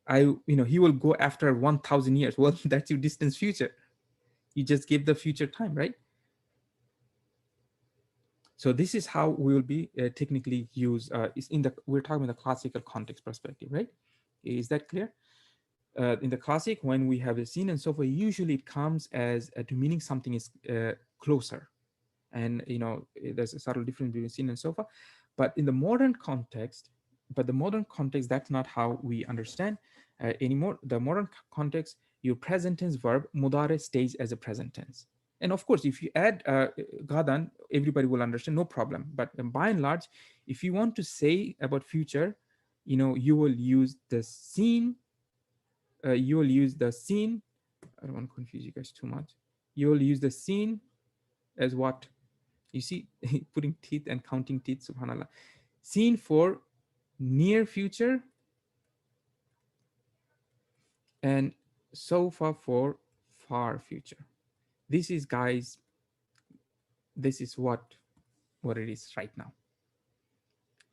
he will go after 1,000 years. Well, that's your distance future. You just give the future time, right? So this is how we will be technically use. We're talking about the classical context perspective, right? Is that clear? In the classic, when we have a scene and so forth, usually it comes as to meaning something is closer, and there's a subtle difference between scene and so forth. But in the modern context, that's not how we understand anymore. The modern context, your present tense verb mudare stays as a present tense. And of course, if you add gadan, everybody will understand, no problem. But by and large, if you want to say about future, you will use the scene. You will use the scene. I don't want to confuse you guys too much. You will use the scene as what? You see, putting teeth and counting teeth, subhanallah. Scene for near future, and sofa for far future. This is, guys, this is what it is right now.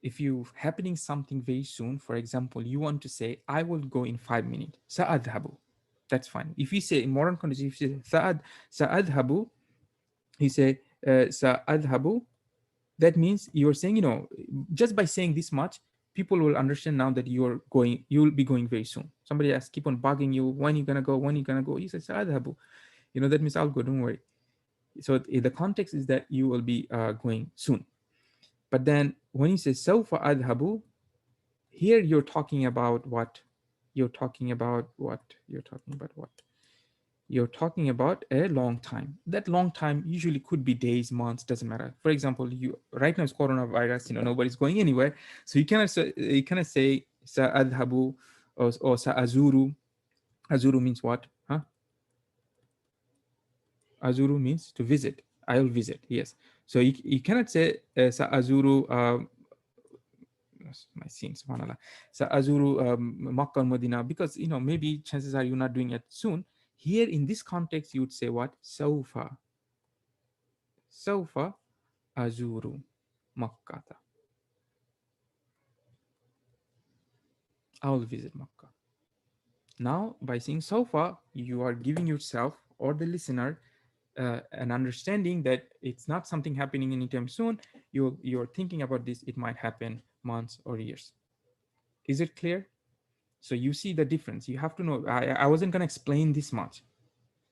If you happening something very soon, for example, you want to say, I will go in 5 minutes. Sa'adhabu. That's fine. If you say in modern context, if you say sa'adhabu, he say sa'adhabu, that means you're saying, just by saying this much, people will understand now that you'll be going very soon. Somebody else keep on bugging you, when you gonna go, you say sa'adhabu. That means I'll go, don't worry. So the context is that you will be going soon. But then when you say sawfa adhabu, here you're talking about what? You're talking about what? You're talking about a long time. That long time usually could be days, months, doesn't matter. For example, right now it's coronavirus, nobody's going anywhere. So you cannot say sa adhabu or sa azuru. Azuru means what? Huh? Azuru means to visit. I'll visit. Yes. So you cannot say sa azuru. My scene, subhanallah. Sa azuru Makkah and Medina, because maybe chances are you're not doing it soon. Here in this context, you would say what? Saufa. Sawfa azuru Makkah. I will visit Makkah. Now, by saying Sawfa, you are giving yourself or the listener an understanding that it's not something happening anytime soon. You're thinking about this. It might happen months or years. Is it clear? So you see the difference. You have to know. I wasn't going to explain this much,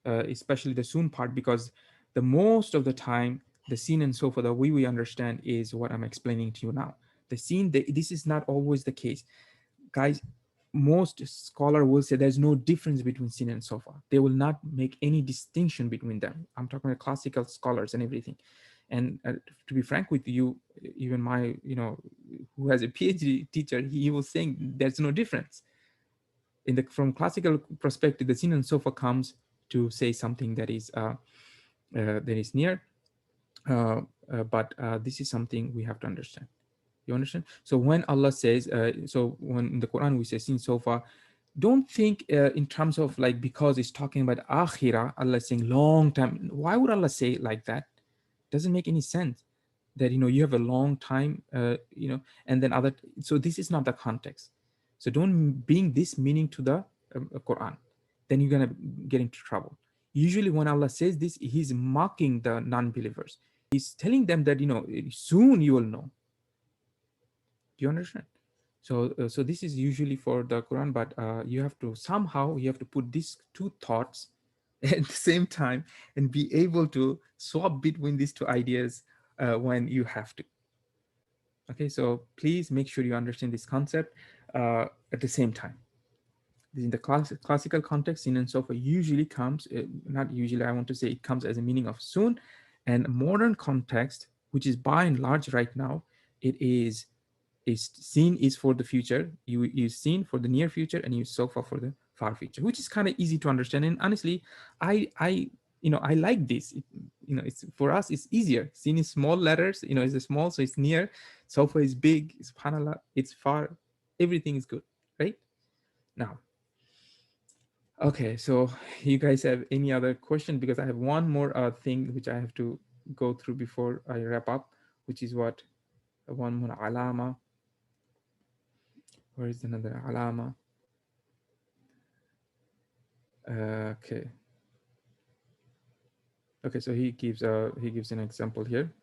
especially the soon part, because the most of the time, the scene and so forth, the way we understand is what I'm explaining to you now. The scene, this is not always the case. Guys, most scholar will say there's no difference between sin and sofa. They will not make any distinction between them. I'm talking about classical scholars and everything. And to be frank with you, even my, who has a PhD teacher, he was saying there's no difference. From classical perspective, the sin and sofa comes to say something that is near, but this is something we have to understand. You understand? So when Allah says, so when in the Quran we say sin sofa, don't think in terms of like because it's talking about akhirah, Allah is saying long time. Why would Allah say it like that? Doesn't make any sense. That you have a long time, and then other. So this is not the context. So don't bring this meaning to the Quran. Then you're gonna get into trouble. Usually when Allah says this, He's mocking the non-believers. He's telling them that soon you will know. Do you understand? So this is usually for the Quran, but you have to put these two thoughts at the same time and be able to swap between these two ideas when you have to. Okay, so please make sure you understand this concept at the same time. In the classical context, sin and sofa usually comes, not usually, I want to say it comes as a meaning of soon, and modern context, which is by and large right now, it is seen is for the future. You use seen for the near future and use sofa for the far future, which is kind of easy to understand. And honestly, I like this. It's for us, it's easier. Seen is small letters, it's a small, so it's near. Sofa is big, subhanallah, it's far. Everything is good, right? Now, okay, so you guys have any other question? Because I have one more thing which I have to go through before I wrap up, which is what one more alama. Where is another alama? Okay. Okay, so he gives an example here.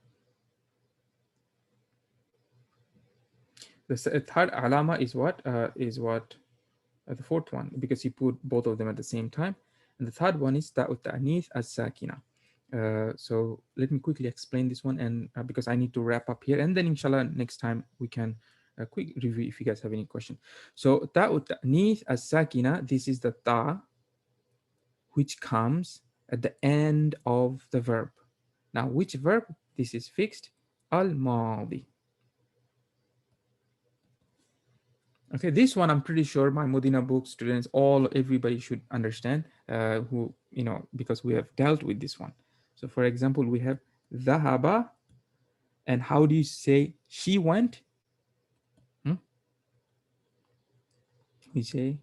The third alama is what? The fourth one, because he put both of them at the same time. And the third one is ta'ut ta'nith as-sakina. So let me quickly explain this one, and because I need to wrap up here, and then inshallah next time we can quick review if you guys have any question. So ta'ut ta'nith as-sakina, this is the ta which comes at the end of the verb. Now, which verb? This is fixed, al-madi. Okay, this one I'm pretty sure my Modina book students, everybody should understand, because we have dealt with this one. So for example, we have dhahaba, and how do you say she went?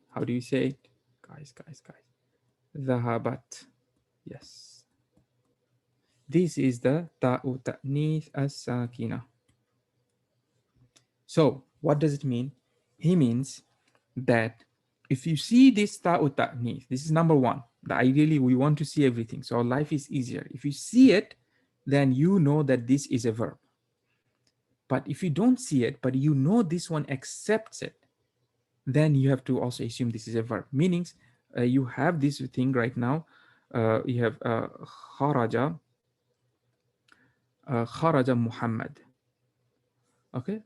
How do you say it? Guys. Dhahabat. Yes. This is the ta'u ta'nith as-sakina. So what does it mean? He means that if you see this ta'u ta'nith, this is number one. Ideally, we want to see everything, so our life is easier. If you see it, then you know that this is a verb. But if you don't see it, but you know this one accepts it, then you have to also assume this is a verb. Meaning, you have this thing right now. You have kharaja Muhammad. Okay,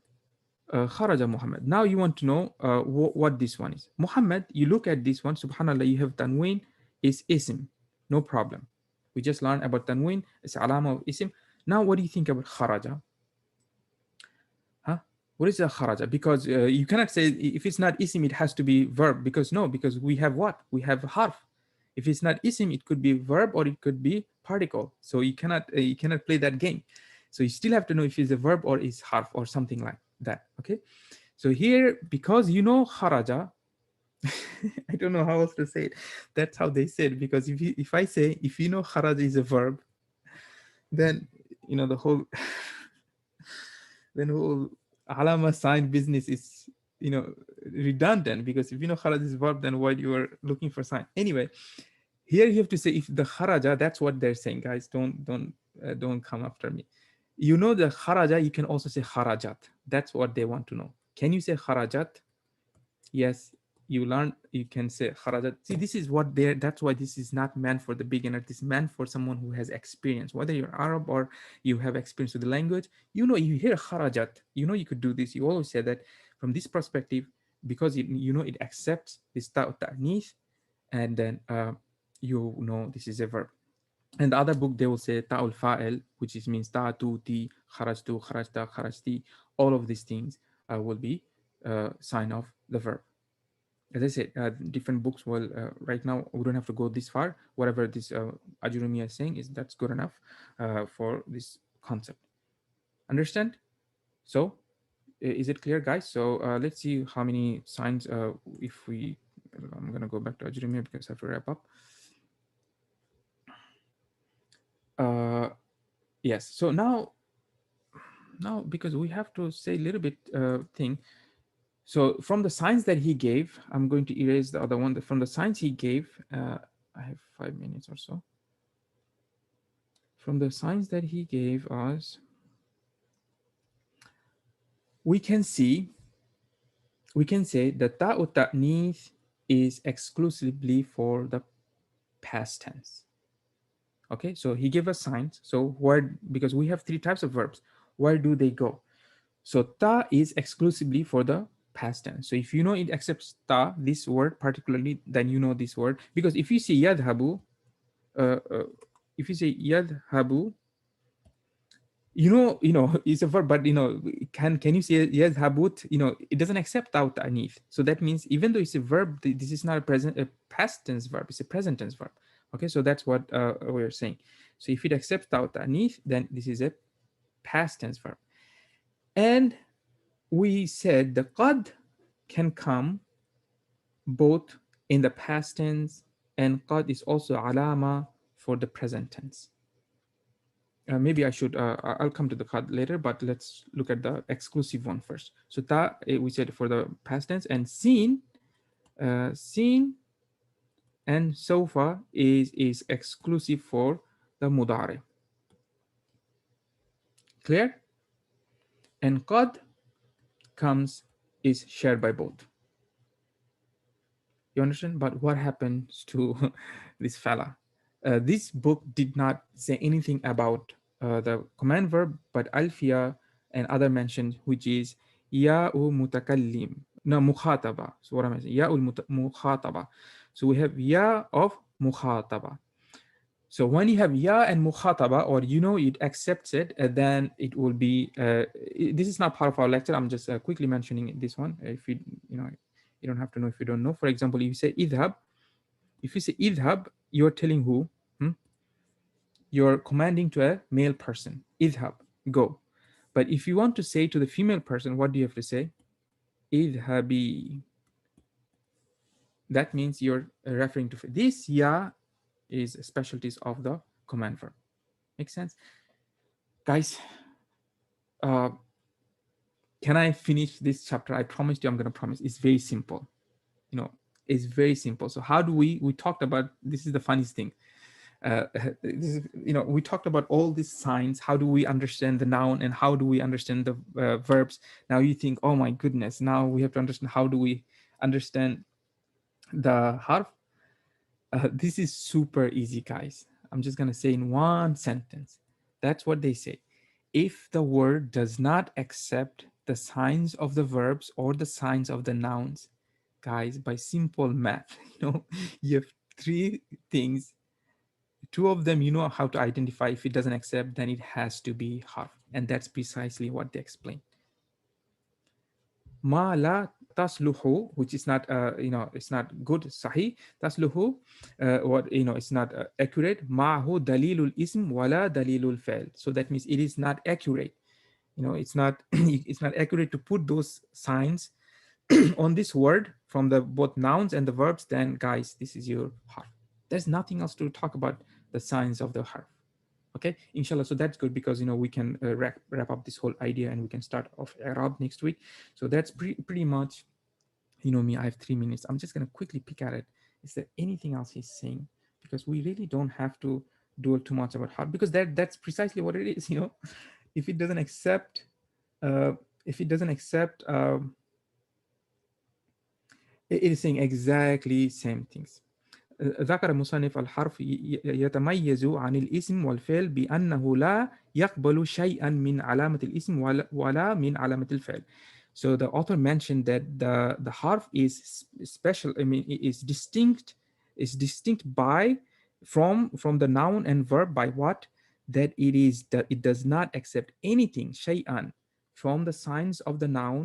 kharaja Muhammad. Now you want to know what this one is. Muhammad, you look at this one, subhanallah, you have tanween, is ism, no problem. We just learned about tanween, it's alama of ism. Now what do you think about kharaja? Huh? What is a kharaja? Because you cannot say if it's not ism, it has to be verb, because we have what? We have harf. If it's not ism, it could be verb or it could be particle. So you cannot play that game. So you still have to know if it's a verb or is harf or something like that. Okay. So here, because kharaja, I don't know how else to say it. That's how they said, because if I say, if you know kharaja is a verb, then the whole then whole alama sign business is you know redundant, because if you know kharaj is verb, then why you are looking for sign anyway. Here you have to say if the kharaja, that's what they're saying, guys. Don't come after me. The kharaja, you can also say kharajat. That's what they want to know. Can you say kharajat? Yes, you learn, you can say kharajat. See, this is what they're, that's why this is not meant for the beginner. This is meant for someone who has experience, whether you're Arab or you have experience with the language. You hear kharajat, you could do this. You always say that from this perspective, because it accepts this ta'nith, and then this is a verb. And the other book, they will say ta'ul fa'il, which is means ta'atu, ti, kharajtu, kharajta, kharajti. All of these things will be sign of the verb. As I said, different books will, right now, we don't have to go this far. Whatever this Ajrumiyyah is saying, that's good enough for this concept. Understand? So, is it clear, guys? So let's see how many signs, if we, I'm going to go back to Ajrumiyyah because I have to wrap up. Yes, so now because we have to say a little bit thing. So from the signs that he gave, I'm going to erase the other one. From the signs he gave, I have 5 minutes or so. From the signs that he gave us, we can say that ta'u ta'nith is exclusively for the past tense. Okay, so he gave us signs. So because we have 3 types of verbs, where do they go? So ta is exclusively for the past tense. So if you know it accepts ta, this word particularly, then you know this word. Because if you say yadhabu, if you say yadhabu, it's a verb, but can you say yadhabut? It doesn't accept ta ta'nith. So that means even though it's a verb, this is not a past tense verb. It's a present tense verb. Okay, so that's what we're saying. So if it accepts ta ta'nith, then this is a past tense verb. And we said the qad can come both in the past tense, and qad is also alama for the present tense. Maybe I'll come to the qad later, but let's look at the exclusive one first. So ta, we said for the past tense, and sin and sofa is exclusive for the mudari. Clear? And qad is shared by both. You understand? But what happens to this fella? This book did not say anything about the command verb, but alfiya and other mentioned, which is ya'u mutakallim. No, mukhataba. So what am I saying? Ya'ul mukhataba. So we have ya of mukhataba. So when you have ya and mukhataba, or it accepts it, then it will be. This is not part of our lecture. I'm just quickly mentioning this one. If you don't have to know if you don't know. For example, if you say idhab, you're telling who? You're commanding to a male person. Idhab, go. But if you want to say to the female person, what do you have to say? Idhabi. That means you're referring to this ya is specialties of the command verb. Makes sense? Guys, can I finish this chapter? I promised you I'm going to promise. It's very simple. It's very simple. So how do we talked about, this is the funniest thing. This is, we talked about all these signs. How do we understand the noun and how do we understand the verbs? Now you think, oh my goodness, now we have to understand how do we understand the harf. This is super easy, guys. I'm just going to say in one sentence. That's what they say. If the word does not accept the signs of the verbs or the signs of the nouns, guys, by simple math, you have 3 things. 2 of them, you know how to identify. If it doesn't accept, then it has to be harf. And that's precisely what they explain. Ma la tasluhu, which is not, it's not good, sahih. Tasluhu, it's not accurate. Ma'hu dalilul ism wala dalilul fa'il. So that means it is not accurate. It's not it's not accurate to put those signs on this word from the both nouns and the verbs. Then guys, this is your harf. There's nothing else to talk about the signs of the harf. Okay, inshallah. So that's good because we can wrap up this whole idea and we can start off Arab next week. So that's pretty much, me. I have 3 minutes. I'm just gonna quickly pick at it. Is there anything else he's saying? Because we really don't have to dwell too much about how, because that's precisely what it is. If it doesn't accept, uh, if it doesn't accept, it is saying exactly same things. ذكر مصنف الحرف يتميز عن الاسم والفعل بأنه لا يقبل شيئا من علامة الاسم ولا من علامة الفعل. So the author mentioned that the harf is special. I mean, it is distinct by from the noun and verb by what? That it does not accept anything, شيئا, from the signs of the noun